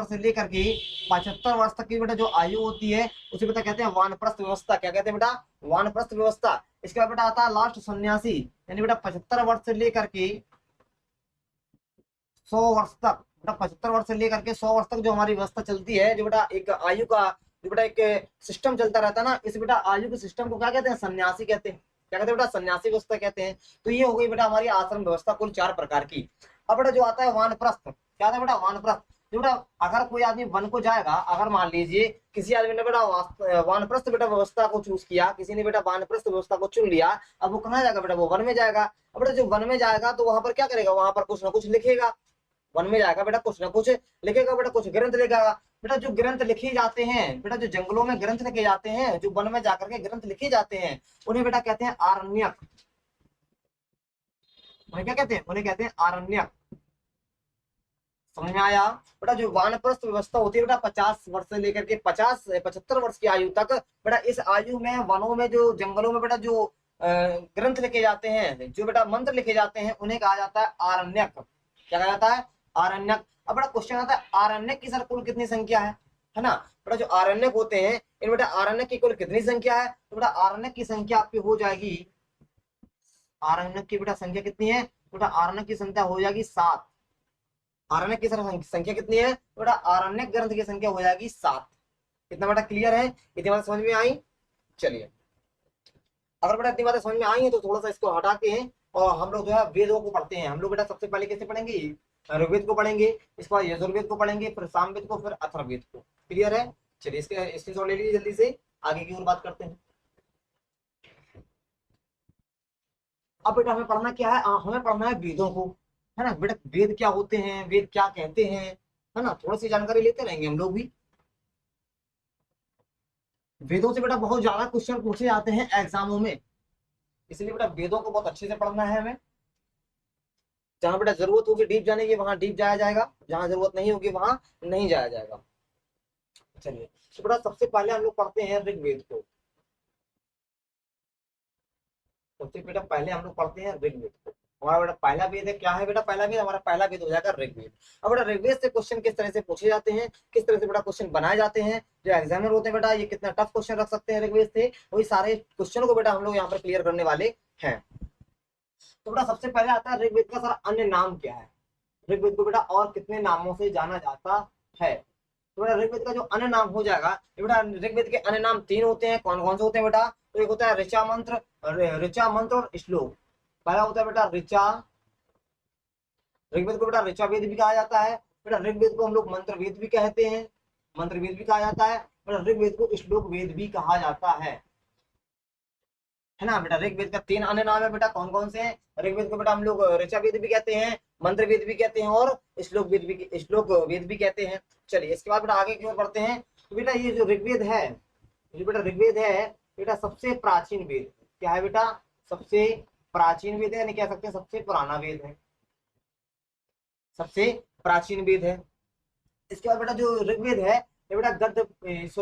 वर्ष तक की बेटा जो आयु होती है उसे बेटा कहते हैं वानप्रस्थ व्यवस्था। क्या कहते हैं बेटा, वानप्रस्थ व्यवस्था। इसके बाद बेटा आता है लास्ट सन्यासी, यानी बेटा 75 वर्ष से लेकर के 100 वर्ष तक। बेटा 75 वर्ष से लेकर के 100 वर्ष तक जो हमारी व्यवस्था चलती है, जो बेटा एक आयु का जो बेटा एक सिस्टम चलता रहता है ना, इस बेटा आयु के सिस्टम को क्या कहते हैं, सन्यासी कहते हैं। क्या कहते हैं बेटा, सन्यासी व्यवस्था कहते हैं। तो ये हो गई बेटा हमारी आश्रम व्यवस्था कुल 4 प्रकार की। अब बेटा जो आता है वानप्रस्थ, क्या था बेटा, वानप्रस्थ। जो बेटा अगर कोई आदमी वन को जाएगा, अगर मान लीजिए किसी आदमी ने बेटा वानप्रस्थ बेटा व्यवस्था को चूज किया, किसी ने बेटा वानप्रस्थ व्यवस्था को चुन लिया, अब वो कहाँ जाएगा बेटा, वो वन में जाएगा। अब बेटा जो वन में जाएगा तो वहां पर क्या करेगा, वहां पर कुछ ना कुछ लिखेगा। वन में जाएगा बेटा कुछ ना कुछ लिखेगा, बेटा कुछ ग्रंथ लिखेगा। बेटा जो ग्रंथ लिखे जाते हैं, बेटा जो जंगलों में ग्रंथ लिखे जाते हैं, जो वन में जाकर के ग्रंथ लिखे जाते हैं, उन्हें बेटा कहते हैं आरण्यक। उन्हें क्या कहते हैं, उन्हें कहते हैं आरण्यक। समझ में आया। बेटा जो वानप्रस्थ व्यवस्था होती है बेटा 50 वर्ष से लेकर के 75 वर्ष की आयु तक, बेटा इस आयु में वनों में जो जंगलों में बेटा जो ग्रंथ लिखे जाते हैं, जो बेटा मंत्र लिखे जाते हैं, उन्हें कहा जाता है आरण्यक। क्या कहा जाता है, आरण्यक। अब बड़ा क्वेश्चन आता है आरण्यक की सर कुल कितनी संख्या है ना। बेटा जो आरण्यक होते हैं, इन बेटा आरण्यक की कुल कितनी संख्या है, तो बेटा आरण्यक की संख्या आपकी हो जाएगी, आरण्यक की बेटा संख्या कितनी है, बेटा आरण्यक की संख्या हो जाएगी 7। आरण्यक की संख्या कितनी है, बेटा आरण्यक ग्रंथ की संख्या हो जाएगी 7। कितना बेटा क्लियर है, इतनी बात समझ में आई। चलिए अगर बेटा इतनी बातें समझ में आई है तो थोड़ा सा इसको हटाते हैं और हम लोग जो है वेदों को पढ़ते हैं। हम लोग बेटा सबसे पहले कैसे पढ़ेंगे, ऋग्वेद को पढ़ेंगे, इसके बाद यजुर्वेद को पढ़ेंगे, फिर सामवेद को, फिर अथर्ववेद को। क्लियर है। चलिए इसके स्क्रीनशॉट ले लीजिए, जल्दी से आगे की ओर बात करते हैं। अब बेटा हमें पढ़ना क्या है, हमें पढ़ना है वेदों को, है ना। बेटा वेद क्या होते हैं, वेद क्या कहते हैं, है ना, थोड़ी सी जानकारी लेते रहेंगे हम लोग भी। वेदों से बेटा बहुत ज्यादा क्वेश्चन पूछे जाते हैं एग्जामों में, इसलिए बेटा वेदों को बहुत अच्छे से पढ़ना है हमें। जहां बेटा जरूरत होगी डीप जाने की वहां डीप जाया जाएगा, जहां जरूरत नहीं होगी वहां नहीं जाया जाएगा। चलिए तो बेटा सबसे पहले हम लोग पढ़ते हैं ऋग्वेद को। सबसे बेटा पहले हम लोग पढ़ते हैं ऋग्वेद को। हमारा बेटा पहला वेद है, क्या है बेटा पहला वेद, हमारा पहला वेद हो जाएगा ऋग्वेद। अब बेटा ऋग्वेद से क्वेश्चन किस तरह से पूछे जाते हैं, किस तरह से बेटा क्वेश्चन बनाए जाते हैं, जो एग्जामिनर होते हैं बेटा ये कितना टफ क्वेश्चन रख सकते हैं ऋग्वेद से, वही सारे क्वेश्चन को बेटा हम लोग यहाँ पर क्लियर करने वाले हैं। तो बेटा सबसे पहले आता है ऋग्वेद का सारा अन्य नाम क्या है। ऋग्वेद को बेटा और कितने नामों से जाना जाता है, तो बेटा ऋग्वेद का जो अन्य नाम हो जाएगा, बेटा ऋग्वेद के अन्य नाम 3 होते हैं। कौन कौन से होते हैं बेटा, तो एक होता है ऋचा मंत्र, और श्लोक। पहला होता है बेटा ऋचा, ऋग्वेद को बेटा ऋचा वेद भी कहा जाता है। बेटा ऋग्वेद को हम लोग मंत्र वेद भी कहते हैं, मंत्र वेद भी कहा जाता है। बेटा ऋग्वेद को श्लोक वेद भी कहा जाता है ना। बेटा ऋग्वेद का 3 अन्य नाम है बेटा, कौन कौन से हैं, ऋग्वेद को बेटा हम लोग ऋचा वेद भी कहते हैं, मंत्र वेद भी कहते हैं, और श्लोक वेद भी कहते हैं। चलिए इसके बाद बेटा आगे की ओर बढ़ते हैं। तो बेटा ये जो ऋग्वेद है, जो बेटा ऋग्वेद है बेटा सबसे प्राचीन वेद, क्या है बेटा, सबसे प्राचीन वेद है, यानी कह सकते हैं सबसे पुराना वेद है, सबसे प्राचीन वेद है। इसके बाद बेटा जो ऋग्वेद है ये बेटा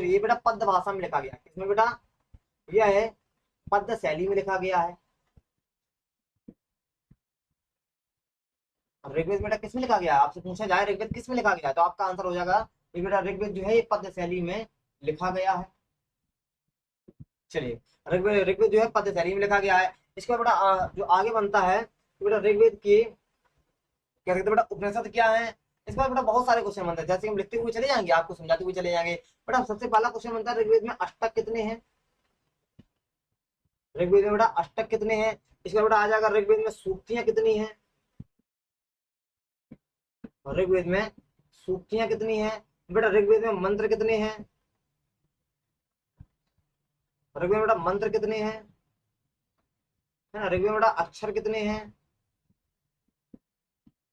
ये बेटा पद्य भाषा में लिखा गया। इसमें बेटा यह है पद्य शैली में लिखा गया है। ऋग्वेद बेटा किस में लिखा गया, आपसे पूछा जाए ऋग्वेद किस में लिखा गया तो आपका आंसर हो जाएगा ये बेटा ऋग्वेद जो है ये पद्य शैली में लिखा गया है। चलिए ऋग्वेद जो है पद्य शैली में लिखा गया है। इसके बाद बेटा जो आगे बनता है तो बेटा ऋग्वेद की क्या कहते हैं बेटा उपनिषद क्या है, इस बार बेटा बहुत सारे क्वेश्चन बनते हैं, जैसे हम लिखते हुए चले जाएंगे, आपको समझाते हुए चले जाएंगे। बेटा सबसे पहला क्वेश्चन बनता है ऋग्वेद में अष्टक कितने हैं। ऋग्वेद में बेटा अष्टक कितने हैं। इसके बाद बेटा आ जाएगा ऋग्वेद में सूक्तियां कितनी हैं। ऋग्वेद में सूक्तियां कितनी हैं। बेटा ऋग्वेद में मंत्र कितने हैं। ऋग्वेद में बेटा मंत्र कितने हैं, है ना। ऋग्वेद में बेटा अक्षर कितने हैं।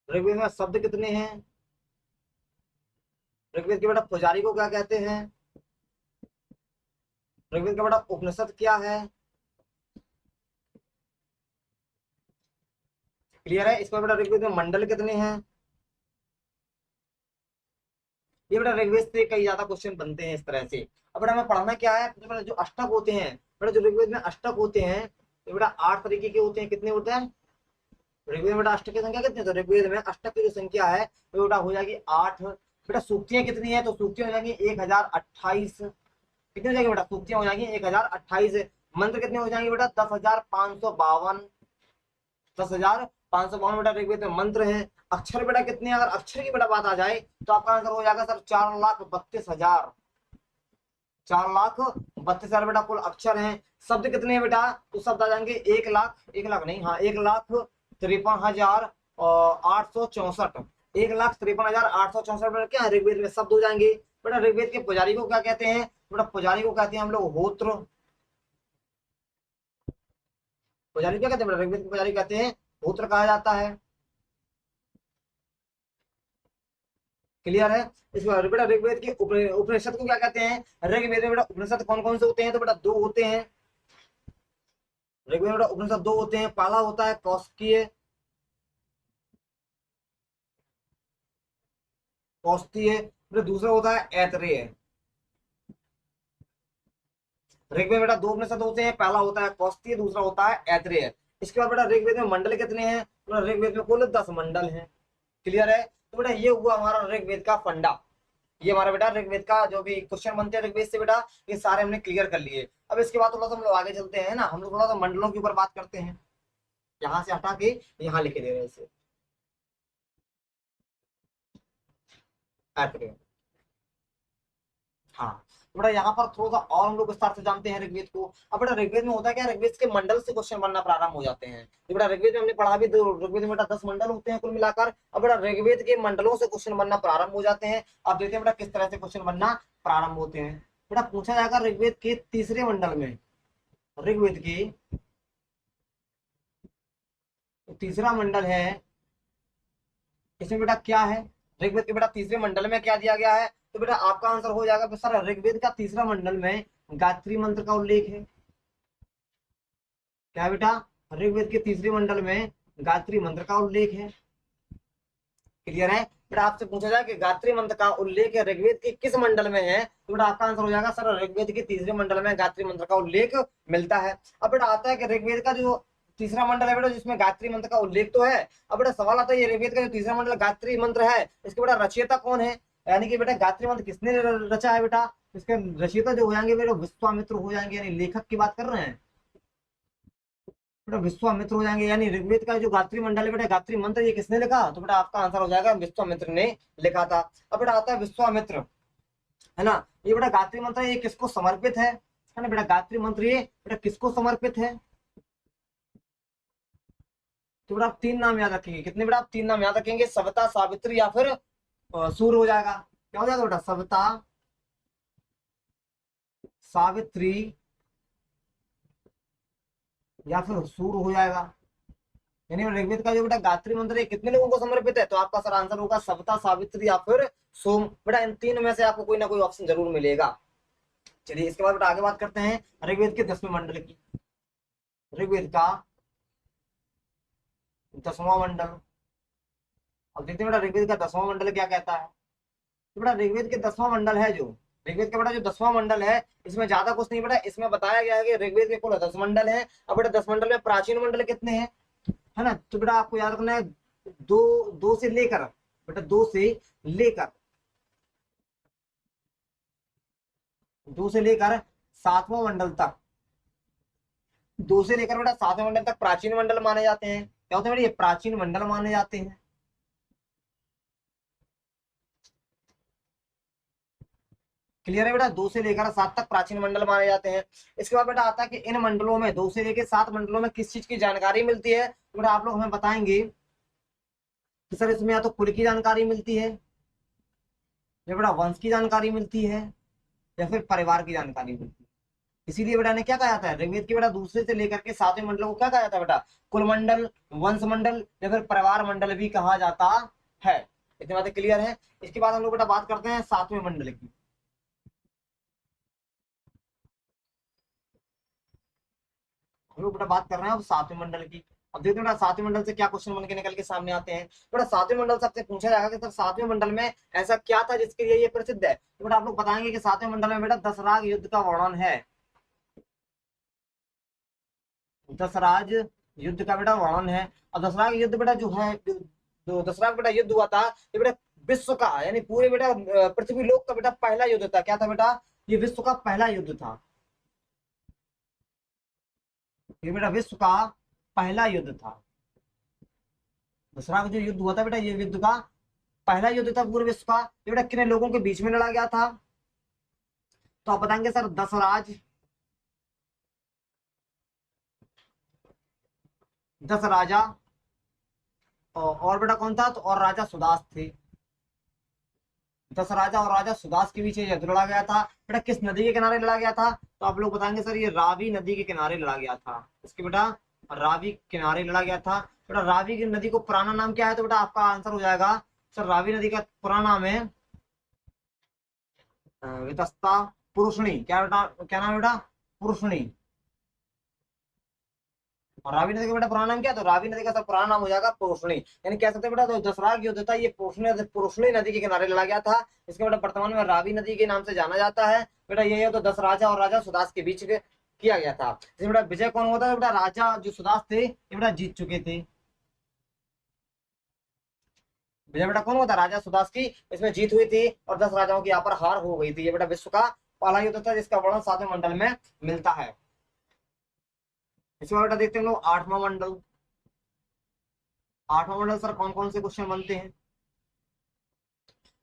ऋग्वेद में शब्द कितने हैं। ऋग्वेद के बेटा पुजारी को क्या कहते हैं। ऋग्वेद का बेटा उपनिषद क्या है। क्लियर है। इसके बाद बेटा ऋग्वेद में मंडल कितने हैं। ये बेटा ऋग्वेद से कई ज्यादा क्वेश्चन बनते हैं इस तरह से। अब बेटा हमें पढ़ना क्या है, बेटा जो अष्टक होते हैं, बेटा जो ऋग्वेद में अष्टक होते हैं, तो बेटा 8 तरीके के होते हैं। कितने होते हैं ऋग्वेद में बेटा अष्टक की संख्या कितनी है, तो ऋग्वेद में अष्टक की जो संख्या है वो बेटा हो जाएगी 8। बेटा सूक्तियां कितनी है, तो सूक्तियां हो जाएंगी 1028। कितनी हो जाएगी बेटा, सूक्तियां हो जाएंगी 1028। मंत्र कितने हो जाएंगे बेटा 10,552। 10,552 बेटा ऋग्वेद में मंत्र है। अक्षर बेटा कितने, अगर अक्षर की बेटा बात आ जाए तो आपका आंसर हो जाएगा सर 4,32,000। 4,32,000 बेटा कुल अक्षर हैं। शब्द कितने हैं बेटा, तो शब्द आ जाएंगे 1 लाख नहीं, हाँ 1,53,864। 1,53,864 बेटा क्या है ऋग्वेद में शब्द हो जाएंगे। बेटा ऋग्वेद के पुजारी को क्या कहते हैं, बेटा पुजारी को कहते हैं हम लोग होत्र। पुजारी क्या कहते हैं बेटा, ऋग्वेद के पुजारी कहते हैं होत्र कहा जाता है। क्लियर है। इसके बाद बेटा ऋग्वेद के उपनिषद को क्या कहते हैं। ऋग्वेद में बेटा उपनिषद कौन कौन से होते हैं, तो बेटा 2 होते हैं। ऋग्वेद में बेटा उपनिषद 2 होते हैं। पहला होता है कौस्तीय, फिर दूसरा होता है ऐतरेय। ऋग्वेद में बेटा 2 उपनिषद होते हैं, पहला होता है कौस्तीय, दूसरा होता है ऐतरेय। इसके बाद बेटा ऋग्वेद में मंडल कितने हैं, तो ऋग्वेद में कुल 10 मंडल हैं। क्लियर है। तो बेटा ये हुआ हमारा ऋग्वेद का फंडा। ये हमारा बेटा ऋग्वेद का जो भी क्वेश्चन बनते हैं ऋग्वेद से बेटा, ये सारे हमने क्लियर कर लिए। अब इसके बाद थोड़ा सा हम लोग आगे चलते हैं ना, हम लोग थोड़ा सा मंडलों के ऊपर बात करते हैं। यहाँ से हटा के यहाँ लिखे दे रहे हैं इसे। ऐतरेय। हाँ तो बेटा यहाँ पर थोड़ा सा और हम लोग विस्तार से जानते हैं ऋग्वेद को। अब बेटा ऋग्वेद में होता है क्या, ऋग्वेद के मंडल से क्वेश्चन बनना प्रारंभ हो जाते हैं। तो बेटा ऋग्वेद में हमने पढ़ा भी, ऋग्वेद में बेटा 10 मंडल होते हैं कुल मिलाकर। अब बेटा ऋग्वेद के मंडलों से क्वेश्चन बनना प्रारंभ हो जाते हैं। अब देखते हैं बेटा किस तरह से क्वेश्चन बनना प्रारंभ होते हैं। बेटा पूछा जाएगा ऋग्वेद के तीसरे मंडल में, ऋग्वेद के तीसरा मंडल है, इसमें बेटा क्या है। ऋग्वेद के बेटा तीसरे मंडल में क्या दिया गया है, तो बेटा आपका आंसर हो जाएगा सर ऋग्वेद का तीसरा मंडल में गायत्री मंत्र का उल्लेख है। क्या है बेटा, ऋग्वेद के तीसरे मंडल में गायत्री मंत्र का उल्लेख है। क्लियर है। बेटा आपसे पूछा जाए कि गायत्री मंत्र का उल्लेख ऋग्वेद के किस मंडल में है, तो बेटा आपका आंसर हो जाएगा सर ऋग्वेद के तीसरे मंडल में गायत्री मंत्र का उल्लेख मिलता है। अब बेटा आता है कि ऋग्वेद का जो तीसरा मंडल है बेटा जिसमें गायत्री मंत्र का उल्लेख तो है। अब बेटा सवाल आता है ये ऋग्वेद का जो तीसरा मंडल गायत्री मंत्र है, इसके बेटा रचयिता कौन है, यानी कि बेटा गायत्री मंत्र किसने रचा है बेटा। इसके रचयिता जो हो जाएंगे बेटा विश्वामित्र हो जाएंगे, यानी लेखक की बात कर रहे हैं बेटा, विश्वामित्र हो जाएंगे। यानी ऋग्वेद का जो गायत्री मंडल है बेटा, गायत्री मंत्र ये किसने लिखा, तो बेटा आपका आंसर हो जाएगा विश्वामित्र ने लिखा था। अब बेटा आता है विश्वामित्र, है ना। ये बेटा गायत्री मंत्र ये किसको समर्पित है ना बेटा, गायत्री मंत्र ये बेटा किसको समर्पित है। तो बेटा आप 3 नाम याद रखेंगे। कितने बेटा, आप 3 नाम याद रखेंगे, सविता, सावित्री या फिर सूर्य हो जाएगा। क्या हो जाएगा बेटा, सविता, सावित्री या फिर सूर्य हो जाएगा। यानी ऋग्वेद का जो बेटा गायत्री मंत्र है कितने लोगों को समर्पित है, तो आपका सर आंसर होगा सविता, सावित्री या फिर सोम। बेटा इन 3 में से आपको कोई ना कोई ऑप्शन जरूर मिलेगा। चलिए इसके बाद बेटा आगे बात करते हैं ऋग्वेद के 10वें मंडल की। ऋग्वेद का 10वां मंडल। अब देखते हैं बेटा ऋग्वेद का 10वां मंडल क्या कहता है। तो बेटा ऋग्वेद के 10वां मंडल है जो, ऋग्वेद का बेटा जो 10वां मंडल है, इसमें ज्यादा कुछ नहीं बेटा, इसमें बताया गया है कि ऋग्वेद के कुल 10 मंडल है। अब बेटा 10 मंडल में प्राचीन मंडल कितने हैं, है ना। तो बेटा आपको याद रखना है दो से लेकर बेटा, 2 से लेकर 7वां मंडल तक, 2 से लेकर बेटा 7वें मंडल तक प्राचीन मंडल माने जाते हैं। क्या होते हैं बेटा, ये प्राचीन मंडल माने जाते हैं। क्लियर है बेटा, 2 से लेकर 7 तक प्राचीन मंडल माने जाते हैं। इसके बाद बेटा आता है कि इन मंडलों में 2 से लेकर 7 मंडलों में किस चीज की जानकारी मिलती है, तो बेटा आप लोग हमें बताएंगे कि सर इसमें या तो कुल की जानकारी मिलती है, या बेटा वंश की जानकारी मिलती है, या फिर परिवार की जानकारी मिलती है। इसीलिए बेटा ने क्या कहा जाता है, ऋग्वेद के बेटा दूसरे से लेकर के 7वें मंडल को क्या कहा जाता है बेटा, कुल मंडल, वंश मंडल या फिर परिवार मंडल भी कहा जाता है। इतनी बातें क्लियर है। इसके बाद हम लोग बेटा बात करते हैं 7वें मंडल की। हम लोग बेटा बात कर रहे हैं अब 7वें मंडल की। अब देखते हैं बेटा 7वें मंडल से क्या क्वेश्चन बन के निकल के सामने आते हैं। बेटा 7वें मंडल से आपसे पूछा जाएगा कि सर 7वें मंडल में ऐसा क्या था जिसके लिए ये प्रसिद्ध है, तो बेटा आप लोग बताएंगे कि 7वें मंडल में बेटा दसराग युद्ध का वर्णन है। दसराज युद्ध का बेटा वर्णन है। और दसराग युद्ध बेटा जो है, जो दसराग बेटा युद्ध हुआ था, ये बेटा विश्व का यानी पूरे बेटा पृथ्वी लोक का बेटा पहला युद्ध था। क्या था बेटा, ये विश्व का पहला युद्ध था। ये बेटा विश्व का पहला युद्ध था। दसराग जो युद्ध हुआ था बेटा, ये युद्ध का पहला युद्ध था पूरे विश्व का। ये बेटा कितने लोगों के बीच में लड़ा गया था, तो आप बताएंगे सर दसराज, दस राजा, और बेटा कौन था, तो और राजा सुदास थे। दस राजा और राजा सुदास के बीच ये युद्ध लड़ा गया था। बेटा किस नदी के किनारे लड़ा गया था, तो आप लोग बताएंगे सर ये रावी नदी के किनारे लड़ा गया था। इसके बेटा रावी किनारे लड़ा गया था। बेटा रावी की नदी को पुराना नाम क्या है, तो बेटा आपका आंसर हो जाएगा सर रावी नदी का पुराना नाम है वितस्ता पुरुषणी। क्या बेटा, क्या नाम है बेटा, पुरुषणी। और रावी नदी का बेटा पुराना नाम क्या है, तो रावी नदी का सर पुराना नाम हो जाएगा पुरुषणी। यानी कह सकते हैं बेटा, तो दसराग युद्ध था ये पुरुषणी नदी के किनारे लड़ा गया था। इसके बेटा वर्तमान में रावी नदी के नाम से जाना जाता है। बेटा ये है तो 10 राजा और राजा सुदास के बीच किया गया था। इसमें बेटा विजय कौन होता है, बेटा राजा जो सुदास थे ये बेटा जीत चुके थे। विजय बेटा कौन होता है, राजा सुदास की इसमें जीत हुई थी और 10 राजाओं की यहाँ पर हार हो गई थी। ये बेटा विश्व का पहला युद्ध था जिसका वर्णन 7वें मंडल में मिलता है। इसमें बेटा देखते हैं हम लोग 8वां मंडल। 8वां मंडल सर कौन कौन से क्वेश्चन बनते हैं,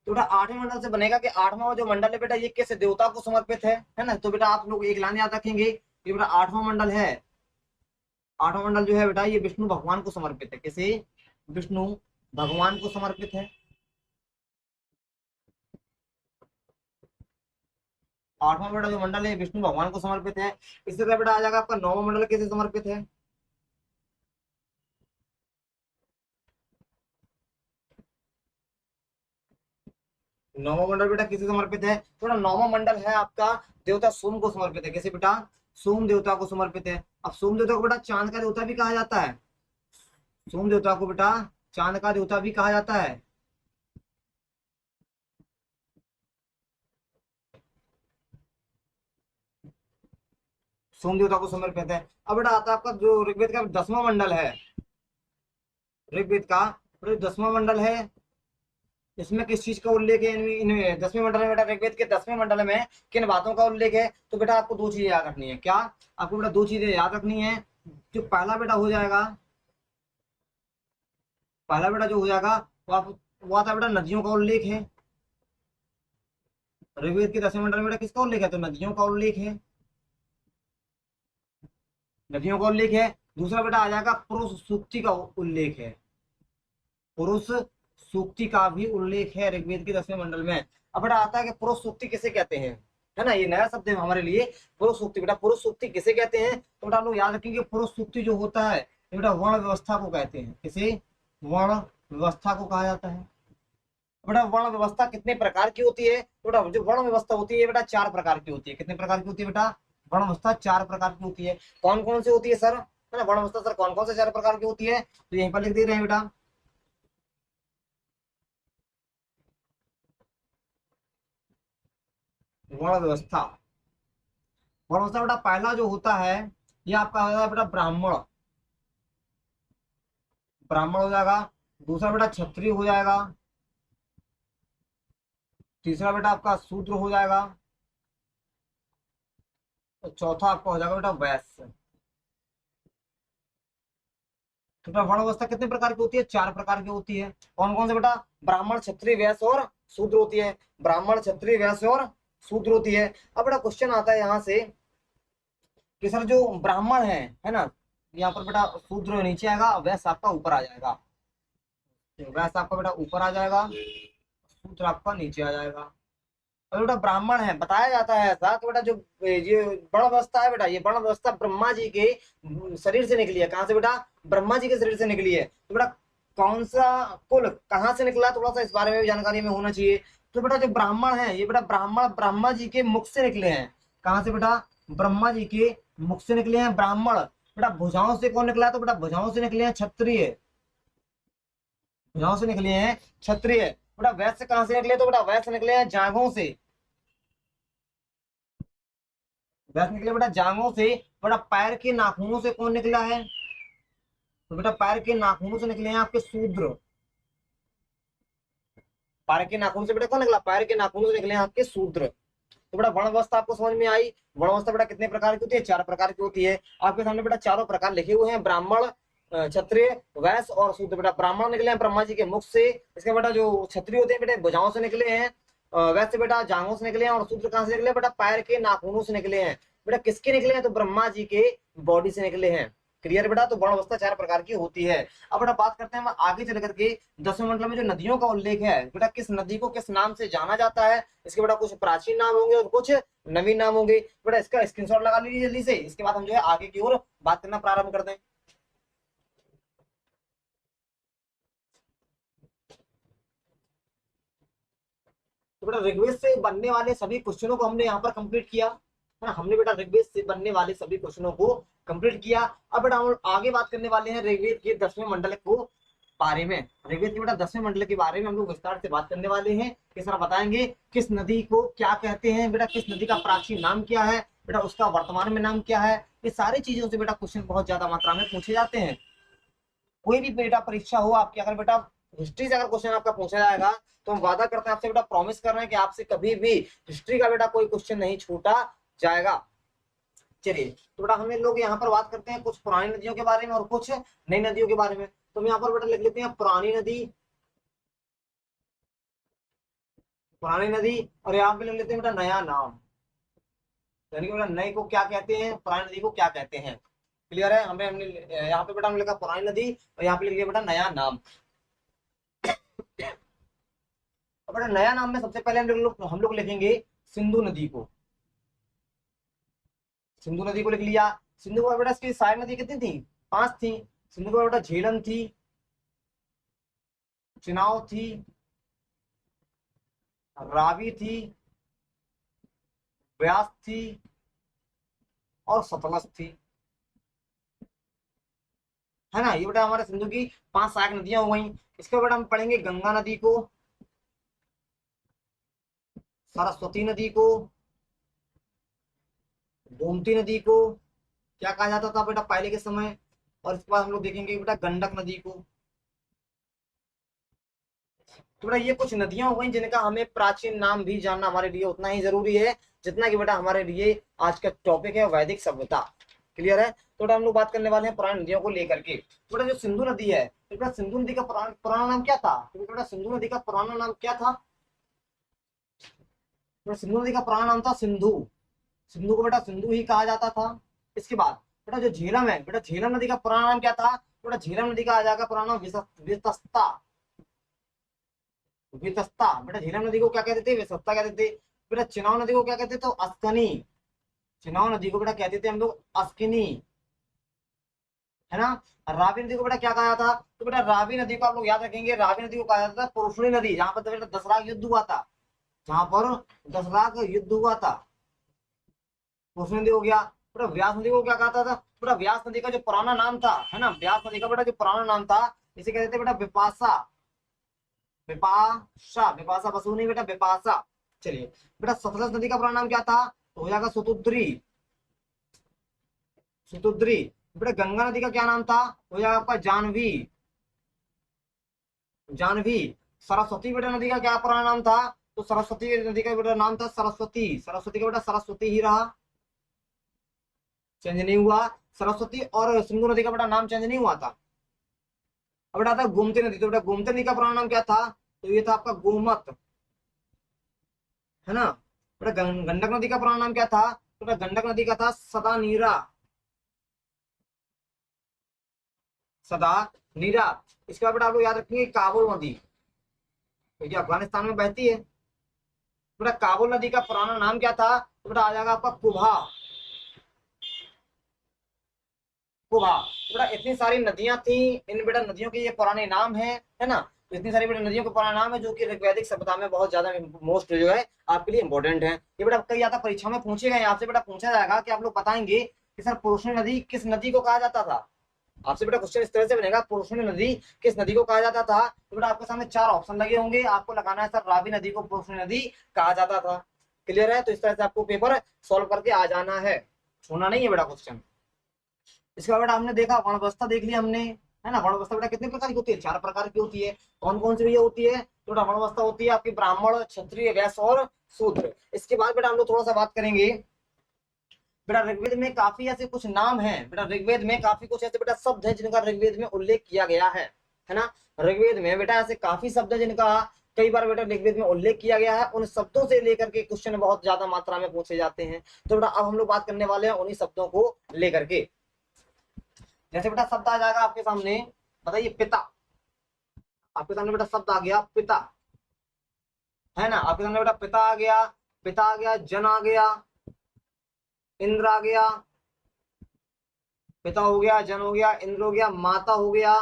तो बेटा 8वें मंडल से बनेगा कि 8वां जो मंडल है बेटा ये किस देवता को समर्पित है ना। तो बेटा आप लोग एक लाइन याद रखेंगे कि बेटा 8वां मंडल है, 8वां मंडल जो है बेटा ये विष्णु भगवान को समर्पित है। किसे, विष्णु भगवान को समर्पित है। 8वां बेटा जो मंडल है विष्णु भगवान को समर्पित है। इसी तरह बेटा आ जाएगा आपका 9वां मंडल किसे समर्पित है, 9वां मंडल बेटा किसे समर्पित है, तो बेटा 9वां मंडल है आपका देवता सोम को समर्पित है। किसे बेटा, सोम देवता को समर्पित है। अब सोम देवता को बेटा चांद का देवता भी कहा जाता है। सोम देवता को बेटा चांद का देवता भी कहा जाता है। सोम देवता को समर्पित है। अब बेटा आता है आपका जो ऋग्वेद का 10वां मंडल है, ऋग्वेद का जो 10वां मंडल है इसमें किस चीज का उल्लेख है, इन 10वें मंडल में बेटा ऋग्वेद के 10वें मंडल में किन बातों का उल्लेख है, तो बेटा आपको 2 चीजें याद रखनी है। क्या, आपको बेटा 2 चीजें याद रखनी है। जो पहला बेटा हो जाएगा, पहला बेटा जो हो जाएगा वो आता है बेटा नदियों का उल्लेख है। ऋग्वेद के 10वें मंडल में बेटा किसका उल्लेख है, तो नदियों का उल्लेख है, नदियों का उल्लेख है। दूसरा बेटा आ जाएगा पुरुष सूक्ति का उल्लेख है, पुरुष सूक्ति का भी उल्लेख है ऋग्वेद के 10वें मंडल में। अब बेटा आता है कि पुरुष सूक्ति किसे कहते हैं, है ना, ये नया शब्द है हमारे लिए पुरुष सूक्ति। बेटा पुरुष सूक्ति किसे कहते हैं, तो बेटा लोग याद रखेंगे पुरुष सूक्ति जो होता है ये बेटा वर्ण व्यवस्था को कहते हैं। किसे, वर्ण व्यवस्था को कहा जाता है। बेटा वर्ण व्यवस्था कितने प्रकार की होती है, तो बेटा जो वर्ण व्यवस्था होती है बेटा 4 प्रकार की होती है। कितने प्रकार की होती है बेटा, वर्ण व्यवस्था 4 प्रकार की होती है। कौन कौन सी होती है सर, है ना, वर्ण व्यवस्था सर कौन कौन से 4 प्रकार की होती है, तो यहीं पर लिख दे रहे हैं बेटा। वर्ण व्यवस्था, वर्ण व्यवस्था बेटा पहला जो होता है ये आपका होता है बेटा ब्राह्मण, ब्राह्मण हो जाएगा। दूसरा बेटा क्षत्रिय हो जाएगा। तीसरा बेटा आपका शूद्र हो जाएगा। और चौथा आपका हो जाएगा बेटा वैश्य। तो बेटा वर्ण व्यवस्था कितने प्रकार की होती है, 4 प्रकार की होती है। कौन कौन से बेटा, ब्राह्मण क्षत्रिय वैश्य और शूद्र होती है। ब्राह्मण क्षत्रिय वैश्य और शूद्र होती है। अब बेटा क्वेश्चन आता है यहाँ से कि सर जो ब्राह्मण है ना, यहाँ पर बेटा शूद्र नीचे आएगा, वैश्य आपका ऊपर आ जाएगा, वैश्य आपका बेटा ऊपर आ जाएगा, शूद्र आपका नीचे आ जाएगा। और बेटा ब्राह्मण है, बताया जाता है ऐसा कि बेटा जो ये वर्ण व्यवस्था है बेटा, ये वर्ण व्यवस्था ब्रह्मा जी के शरीर से निकली है। कहाँ से बेटा? ब्रह्मा जी के शरीर से निकली है। तो बेटा कौन सा कुल कहाँ से निकला, थोड़ा सा इस बारे में भी जानकारी में होना चाहिए। तो बेटा जो ब्राह्मण है, ये बेटा ब्राह्मण ब्रह्मा जी के मुख से निकले हैं। कहाँ से बेटा? ब्रह्मा जी के मुख से निकले हैं ब्राह्मण। बेटा भुजाओं से कौन निकला? तो बेटा भुजाओं से निकले हैं क्षत्रिय, भुजाओं से निकले हैं क्षत्रिय। बेटा वैश्य कहाँ से निकले? तो बेटा वैश्य निकले हैं जांघों से, वैश्य निकले बेटा जांघों से। बेटा पैर के नाखूनों से कौन निकला है? तो बेटा पैर के नाखूनों से निकले हैं आपके शूद्र। पैर के नाखून से बेटा कौन निकला? पैर के नाखूनों से निकले हैं आपके शूद्र। तो बेटा वर्ण अवस्था आपको समझ में आई। वर्ण अवस्था बेटा कितने प्रकार की होती है? 4 प्रकार की होती है। आपके सामने बेटा चारों प्रकार लिखे हुए हैं, ब्राह्मण, क्षत्रिय, वैश्य और शूद्र। बेटा ब्राह्मण निकले हैं ब्रह्मा जी के मुख से, इसके बेटा जो क्षत्रिय होते हैं बेटा भुजाओं से निकले हैं, वैश्य बेटा जांघों से निकले हैं, और शूद्र कहां से निकले? बेटा पैर के नाखूनों से निकले हैं। बेटा किसके निकले हैं? तो ब्रह्मा जी के बॉडी से निकले हैं। क्लियर बेटा? तो वर्ण अवस्था 4 प्रकार की होती है। अब बेटा बात करते हैं हम आगे चल करके 10वें मंडल में जो नदियों का उल्लेख है बेटा, किस नदी को किस नाम से जाना जाता है। इसके बेटा कुछ प्राचीन नाम होंगे और कुछ नवीन नाम होंगे। बेटा इसका स्क्रीनशॉट लगा लीजिए जल्दी से, इसके बाद हम जो है आगे की ओर बात करना प्रारंभ करते हैं। तो बेटा ऋग्वेद से बनने वाले सभी क्वेश्चनों को हमने यहाँ पर कंप्लीट किया है ना। हमने बेटा ऋग्वेद से बनने वाले सभी क्वेश्चनों को कंप्लीट किया। अब बेटा हम आगे बात करने वाले हैं ऋग्वेद के 10वें मंडल को बारे में। ऋग्वेद के बेटा 10वें मंडल के बारे में हम लोग विस्तार से बात करने वाले हैं। किस तरह बताएंगे किस नदी को क्या कहते हैं बेटा, किस नदी का प्राचीन नाम क्या है बेटा, उसका वर्तमान में नाम क्या है। ये सारी चीजों से बेटा क्वेश्चन बहुत ज्यादा मात्रा में पूछे जाते हैं। कोई भी बेटा परीक्षा हो आपकी, अगर बेटा हिस्ट्री से अगर क्वेश्चन आपका पूछा जाएगा तो हम वादा करते हैं आपसे बेटा, प्रॉमिस कर रहे हैं कि आपसे कभी भी हिस्ट्री का बेटा कोई क्वेश्चन नहीं छूटा जाएगा। चलिए तो बेटा हम लोग यहाँ पर बात करते हैं कुछ पुरानी नदियों के बारे में और कुछ नई नदियों के बारे में। तो हम यहाँ पर बेटा लिख लेते हैं पुरानी नदी, पुरानी नदी, और यहाँ पे लिख लेते हैं बेटा नया नाम। यानी कि बेटा नए को क्या कहते हैं, पुरानी नदी को क्या कहते हैं। क्लियर है? हमने हमने यहाँ पे बेटा हमने लिखा पुरानी नदी और यहाँ पे लिख लिया बेटा नया नाम। अब बेटा नया नाम में सबसे पहले हम लोग लिखेंगे सिंधु नदी को। सिंधु नदी को लिख लिया। सिंधु का बेटा इसकी सारी नदी कितनी थी? 5 थी। सिंधु का बेटा झेलम थी, चिनाव थी, रावी थी, व्यास थी और सतलज थी, है ना। ये बेटा हमारे सिंधु की 5 सहायक नदियां हो गई। इसके बेटा हम पढ़ेंगे गंगा नदी को, सरस्वती नदी को, गोमती नदी को क्या कहा जाता था बेटा पहले के समय, और इसके बाद हम लोग देखेंगे बेटा गंडक नदी को। तो बेटा ये कुछ नदियां हो गई जिनका हमें प्राचीन नाम भी जानना हमारे लिए उतना ही जरूरी है जितना कि बेटा हमारे लिए आज का टॉपिक है वैदिक सभ्यता। क्लियर है? तो बेटा हम लोग बात करने वाले हैं पुरानी नदियों को लेकर के। तो बेटा जो सिंधु नदी है, तो बेटा सिंधु नदी का पुराना नाम क्या था? तो बेटा सिंधु नदी का पुराना नाम क्या था? तो सिंधु नदी का पुराना नाम था सिंधु। सिंधु को बेटा सिंधु ही कहा जाता था। इसके बाद बेटा जो झेलम है, बेटा झेलम नदी का पुराना नाम क्या था? बेटा झेलम नदी का आ जाएगा पुराना नाम वितस्ता। वितस्ता। बेटा झेलम नदी को क्या कहते थे? वितस्ता कहते थे। बेटा चिनाव नदी को क्या कहते थे? तो अस्कनी। चिनाव नदी को बेटा कहते थे हम लोग अस्किनी, है ना। रावी नदी को बेटा क्या कहा था? तो बेटा रावी नदी को आप लोग याद रखेंगे, रावी नदी को कहा जाता था पुरुषणी नदी, जहां पर बेटा 10 लाख युद्ध हुआ था, जहां पर 10 लाख युद्ध हुआ था, पुरुषणी नदी हो गया। बेटा व्यास नदी को क्या कहता था? बेटा व्यास नदी का जो पुराना नाम था, है ना, व्यास नदी का बेटा जो पुराना नाम था इसे कहते थे बेटा विपाशा। विपाशा, विपाशा बसु नहीं बेटा, विपाशा। चलिए बेटा सतलज नदी का पुराना नाम क्या था? तो हो जाएगा सुतुद्री। सुतुद्री। बेटा गंगा नदी का क्या नाम था? हो जाएगा आपका जानवी। जानवी। सरस्वती बेटा नदी का क्या पुराना नाम था? तो सरस्वती नदी का बेटा नाम था सरस्वती। सरस्वती का बेटा सरस्वती ही रहा, चेंज नहीं हुआ। सरस्वती और सिंधु नदी का बेटा नाम चेंज नहीं हुआ था। अब बेटा आता है गोमती नदी। तो बेटा गोमती नदी का पुराना नाम क्या था? तो ये था आपका गोमत, है ना। बेटा गंडक नदी का पुराना नाम क्या था? तो बेटा गंडक नदी का था सदा नीरा, सदा नीरा। इसके बाद बेटा आप लोग याद रखेंगे काबुल नदी, तो ये अफगानिस्तान में बहती है। बेटा काबुल नदी का पुराना नाम क्या था? तो बेटा आ जाएगा आपका कुबा, कुबा। बेटा इतनी सारी नदियां थी, इन बेटा नदियों के ये पुराने नाम है ना। तो इतनी सारी बेटा नदियों के पुराने नाम है जो कि ऋग्वैदिक सभ्यता में बहुत ज्यादा मोस्ट जो है आपके लिए इंपॉर्टेंट है। ये बेटा कई ज्यादा परीक्षा में पूछे गए, आपसे बेटा पूछा जाएगा कि आप लोग बताएंगे कि सर पुरुषनी नदी किस नदी को कहा जाता था। आपसे बेटा क्वेश्चन इस तरह से बनेगा, पुरुषनी नदी किस नदी को कहा जाता था। तो बेटा आपके सामने चार ऑप्शन लगे होंगे, आपको लगाना है सर रावी नदी को पुरुषनी नदी कहा जाता था। क्लियर है? तो इस तरह से आपको पेपर सॉल्व करके आ जाना है, छोड़ना नहीं है बेटा क्वेश्चन। इसके बाद बेटा हमने देखा वर्ण व्यवस्था देख लिया हमने, है ना। वर्ण व्यवस्था बेटा कितने प्रकार की होती है? चार प्रकार की होती है। कौन कौन सी भैया होती है? तो बेटा वर्ण व्यवस्था होती है आपकी ब्राह्मण, क्षत्रिय, वैश्य और शूद्र। इसके बाद बेटा हम लोग थोड़ा सा बात करेंगे, बेटा ऋग्वेद में काफी ऐसे कुछ नाम हैं, बेटा ऋग्वेद में काफी कुछ ऐसे बेटा शब्द हैं जिनका ऋग्वेद में उल्लेख किया गया है ना। ऋग्वेद में बेटा ऐसे काफी शब्द हैं जिनका कई बार बेटा ऋग्वेद में उल्लेख किया गया है। उन शब्दों से लेकर के क्वेश्चन बहुत ज्यादा मात्रा में पूछे जाते हैं। तो बेटा अब हम लोग बात करने वाले हैं उन्हीं शब्दों को लेकर के। जैसे बेटा शब्द आ जाएगा आपके सामने, बताइए पिता। आपके सामने बेटा शब्द आ गया पिता, है ना। आपके सामने बेटा पिता आ गया, पिता आ गया, जन आ गया, इंद्र आ गया, पिता हो गया, जन हो गया, इंद्र हो गया, माता हो गया,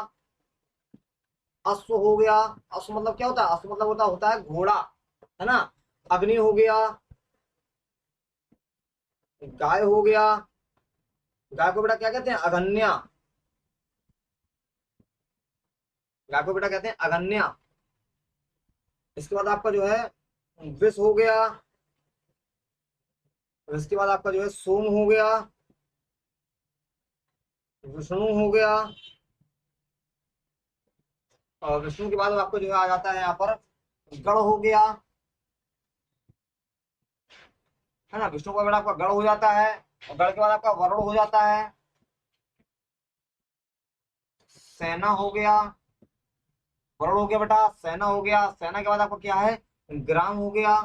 अश्व हो गया। अश्व मतलब क्या होता है? अश्व मतलब होता है घोड़ा, है ना। अग्नि हो गया, गाय हो गया, गाय को बेटा क्या कहते हैं? अगन्या। गाय को बेटा कहते हैं अगन्या। इसके बाद आपका जो है विष हो गया, इसके बाद आपका जो है सोम हो गया, विष्णु हो गया, और विष्णु के बाद आपको जो है आ जाता है यहाँ पर गण हो गया, है ना। विष्णु का बेटा आपका गण हो जाता है, और गण के बाद आपका वरुण हो जाता है, सेना हो गया, वरुण हो गया बेटा, सेना हो गया, सेना के बाद आपका क्या है? ग्राम हो गया,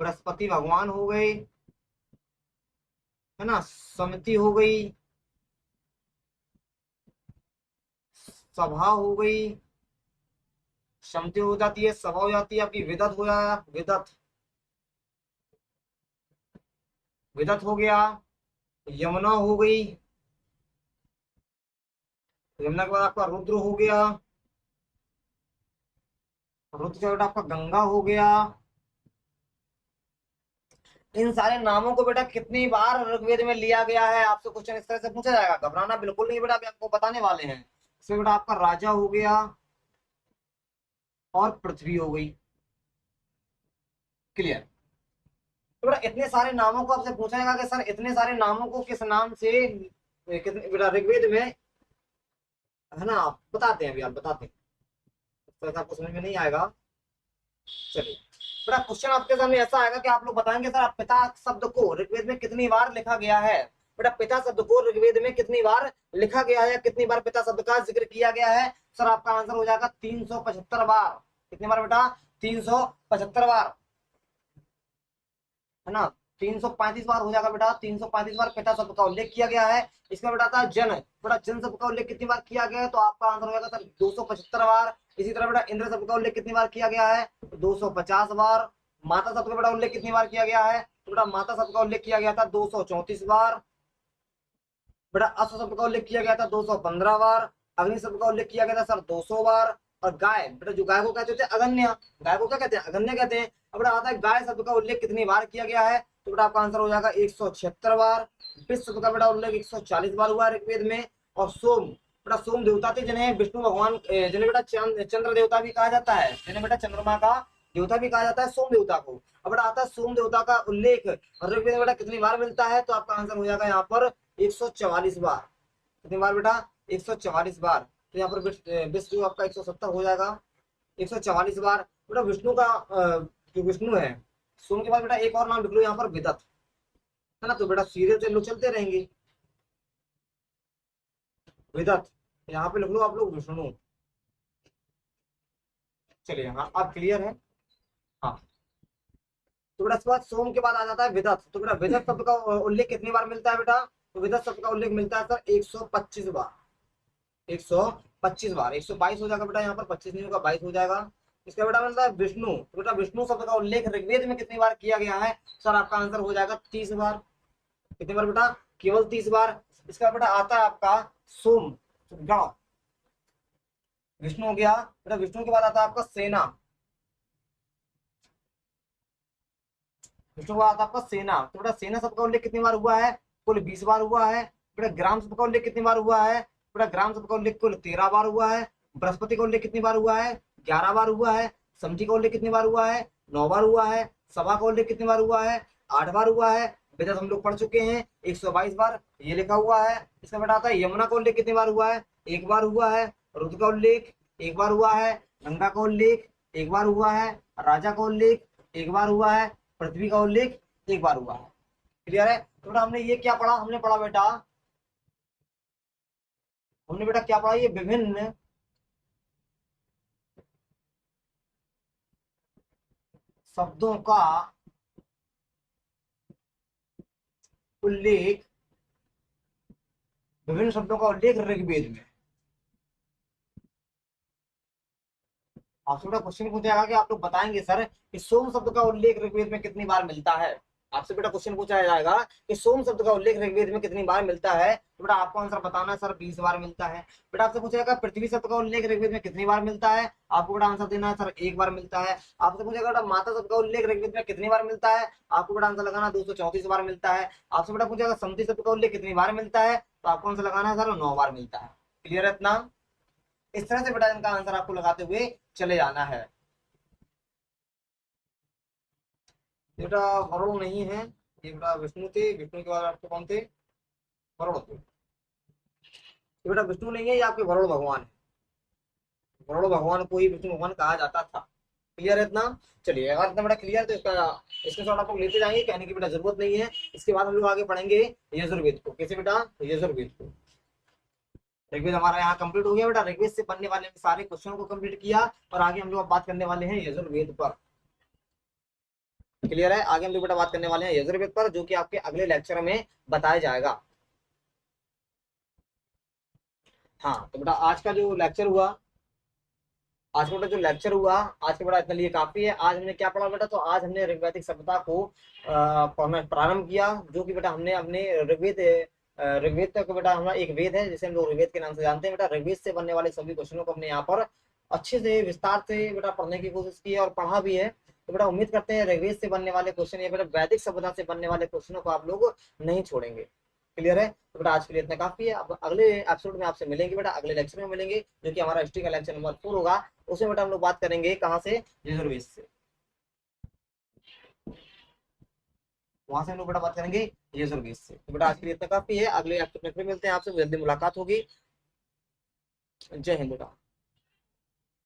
बृहस्पति भगवान हो गए, है ना, समिति हो गई, सभा हो गई, समिति हो जाती है, सभा हो जाती है आपकी, विदत हो जाएगा, विदत, विदत हो गया, यमुना हो गई, यमुना के बाद आपका रुद्र हो गया, रुद्र के बाद आपका गंगा हो गया। इन सारे नामों को बेटा कितनी बार ऋग्वेद में लिया गया है? आपसे क्वेश्चन इस तरह से पूछा जाएगा, घबराना बिल्कुल नहीं बेटा, अभी आपको बताने वाले हैं। इसमें बेटा आपका राजा हो गया और पृथ्वी हो गई। क्लियर? तो बेटा इतने सारे नामों को आपसे पूछा जाएगा कि सर इतने सारे नामों को किस नाम से कितने बेटा ऋग्वेद में, है ना, बताते हैं। अभी आप बताते हैं, तो आपको समझ में नहीं आएगा। चलिए बेटा क्वेश्चन आपके सामने ऐसा आएगा कि आप लोग बताएंगे सर पिता शब्द को ऋग्वेद में कितनी बार लिखा गया है। बेटा पिता शब्द को ऋग्वेद में कितनी बार लिखा गया है, कितनी बार पिता शब्द का जिक्र किया गया है? सर आपका आंसर हो जाएगा 375 बार। कितनी बार बेटा? 375 बार, है ना। 335 बार हो जाएगा बेटा, 335 बार पिता शब्द का उल्लेख किया गया है। इसमें बेटा आता है जन, बेटा जन शब्द का उल्लेख कितनी बार किया गया है? तो आपका आंसर हो जाएगा सर 275 बार। इसी तरह बेटा इंद्र शब्द का उल्लेख कितनी बार किया गया है? तो 250 बार। माता शब्द का बेटा उल्लेख कितनी बार किया गया है? तो बेटा माता शब्द का उल्लेख किया गया था 234 बार। बेटा अश्व शब्द का उल्लेख किया गया था 215 बार। अग्नि शब्द का उल्लेख किया गया था सर 200 बार। और गाय, बेटा जो गाय को कहते थे अगन्य, गाय को क्या कहते हैं? अगन्य कहते हैं। अब बेटा आता है गाय शब्द का उल्लेख कितनी बार किया गया है? तो बेटा आपका आंसर हो जाएगा 176 बार। विश्व शब्द का बेटा उल्लेख 140 बार हुआ है ऋग्वेद में। और सोम, बेटा सोम देवता थे जिन्हें विष्णु भगवान, जिन्हें बेटा चंद्र देवता भी कहा जाता है, जिन्हें बेटा चंद्रमा का देवता भी कहा जाता है, सोम देवता को। अब बेटा आता है सोम देवता का उल्लेख ऋग्वेद में बेटा कितनी बार मिलता है? तो आपका आंसर हो जाएगा यहाँ पर 144 बार। कितनी बार बेटा? 144 बार। तो यहाँ पर विष्णु आपका 170 हो जाएगा, 144 बार। बेटा विष्णु का जो विष्णु है, सोम के बाद बेटा एक और नाम लिख लो यहाँ पर, विदत, है ना। तो बेटा सीरियल से लोग चलते रहेंगे, विदत, यहाँ पे लिख लो आप लोग विष्णु। चलिए हाँ, अब क्लियर है। हाँ तो बेटा इसके बाद सोम के बाद आ जाता है विदत। तो बेटा विदत शब्द का उल्लेख कितनी बार मिलता है बेटा? तो विदत शब्द का उल्लेख मिलता है सर 125 बार। 125 बार। 122 हो जाएगा बेटा, यहाँ पर 25 नहीं होगा, 22 हो जाएगा। इसका बेटा मिलता है विष्णु। तो बेटा विष्णु शब्द का उल्लेख ऋग्वेद में कितनी बार किया गया है? सर आपका आंसर हो जाएगा 30 बार। कितनी बार बेटा? केवल 30 बार। इसका बेटा आता है आपका सोम, गण। विष्णु हो गया बेटा। विष्णु के बाद आता है आपका सेना। विष्णु के बाद आता है आपका सेना। तो बेटा सेना शब्द का उल्लेख कितनी बार हुआ है? कुल 20 बार हुआ है। बेटा ग्राम शब्द का उल्लेख कितनी बार हुआ है? बेटा ग्राम शब्द का उल्लेख कुल 13 बार हुआ है। बृहस्पति का उल्लेख कितनी बार हुआ है? 11 बार हुआ है। समझी का उल्लेख कितनी बार हुआ है? 9 बार हुआ है। सभा का उल्लेख कितनी बार हुआ है? 8 बार हुआ है। बेटा हम लोग पढ़ चुके हैं 122 बार, ये लिखा हुआ है। इसका बेटा आता है यमुना का उल्लेख कितनी बार हुआ है? 1 बार हुआ है। रुद्र का उल्लेख 1 बार हुआ है। गंगा का उल्लेख 1 बार हुआ है। राजा का उल्लेख 1 बार हुआ है। पृथ्वी का उल्लेख 1 बार हुआ है। क्लियर है? तो बेटा हमने ये क्या पढ़ा? हमने पढ़ा बेटा, हमने बेटा क्या पढ़ा? ये विभिन्न शब्दों का उल्लेख, विभिन्न शब्दों का उल्लेख ऋग्वेद में। आपसे बेटा क्वेश्चन पूछा जाएगा कि आप लोग बताएंगे सर कि सोम शब्द का उल्लेख ऋग्वेद में कितनी बार मिलता है। आपसे बेटा क्वेश्चन पूछा जाएगा कि सोम शब्द का उल्लेख ऋग्वेद में कितनी बार मिलता है। तो बेटा आपको आंसर बताना है सर 20 बार मिलता है। बेटा आपसे पूछा जाएगा पृथ्वी शब्द का उल्लेख ऋग्वेद में कितनी बार मिलता है। आपको बेटा आंसर देना है सर 1 बार मिलता है। आपसे पूछेगा बेटा माता शब्द का उल्लेख ऋग्वेद में कितनी बार मिलता है। आपको बेटा आंसर लगाना 234 बार मिलता है। आपसे बेटा पूछेगा समति शब्द का उल्लेख कितनी बार मिलता है। तो आपको आंसर लगाना है सर 9 बार मिलता है। क्लियर है इतना? इस तरह से बेटा इनका आंसर आपको लगाते हुए चले जाना है। बेटा वरुण नहीं है, ये बेटा विष्णु थे। विष्णु के बाद आपके कौन थे? वरुण थे। ये बेटा विष्णु नहीं है, ये आपके वरुण भगवान है। वरुण भगवान को ही विष्णु भगवान कहा जाता था। क्लियर है इतना? चलिए अगर इतना बेटा क्लियर तो इसका इसके साथ आप लोग लेते जाएंगे, कहने की बेटा जरूरत नहीं है। इसके बाद हम लोग आगे पढ़ेंगे यजुर्वेद को। कैसे बेटा? यजुर्वेद को। ऋग्वेद हमारा यहाँ कंप्लीट हो गया बेटा। ऋग्वेद से बनने वाले सारे क्वेश्चनों को कंप्लीट किया और आगे हम लोग अब बात करने वाले हैं यजुर्वेद पर। क्लियर है? आगे हम लोग बेटा बात करने वाले हैं यजुर्वेद पर, जो कि आपके अगले लेक्चर में बताया जाएगा। हाँ तो बेटा आज का जो लेक्चर हुआ, आज का बेटा जो लेक्चर हुआ आज के बेटा इतना लिए काफी है। आज हमने क्या पढ़ा बेटा? तो आज हमने ऋग्वैदिक सभ्यता को पढ़ना प्रारंभ किया, जो कि बेटा हमने अपने ऋग्वेद ऋग्वेद तक बेटा हमारा एक वेद है जिसे हम लोग ऋग्वेद के नाम से जानते हैं। बेटा ऋग्वेद से बनने वाले सभी क्वेश्चनों को हमने यहाँ पर अच्छे से विस्तार से बेटा पढ़ने की कोशिश की है और पढ़ा भी है। तो बेटा उम्मीद करते हैं ऋग्वेद से बनने वाले क्वेश्चन या बेटा वैदिक सभ्यता से बनने वाले क्वेश्चनों को आप लोग नहीं छोड़ेंगे। क्लियर है? तो बेटा आज के लिए इतना काफी है। अब अगले एपिसोड में आपसे मिलेंगे बेटा, अगले लेक्चर में मिलेंगे, जो कि हमारा हिस्ट्री का लेक्चर नंबर 4 होगा। उसमें बेटा हम लोग बात करेंगे कहाँ से? यजुर्वेद से। वहां से हम लोग बेटा बात करेंगे यजुर्वेद से। तो बेटा आज के लिए इतना काफी है। अगले एपिसोड में फिर मिलते हैं आपसे, जल्दी मुलाकात होगी। जय हिंद बेटा।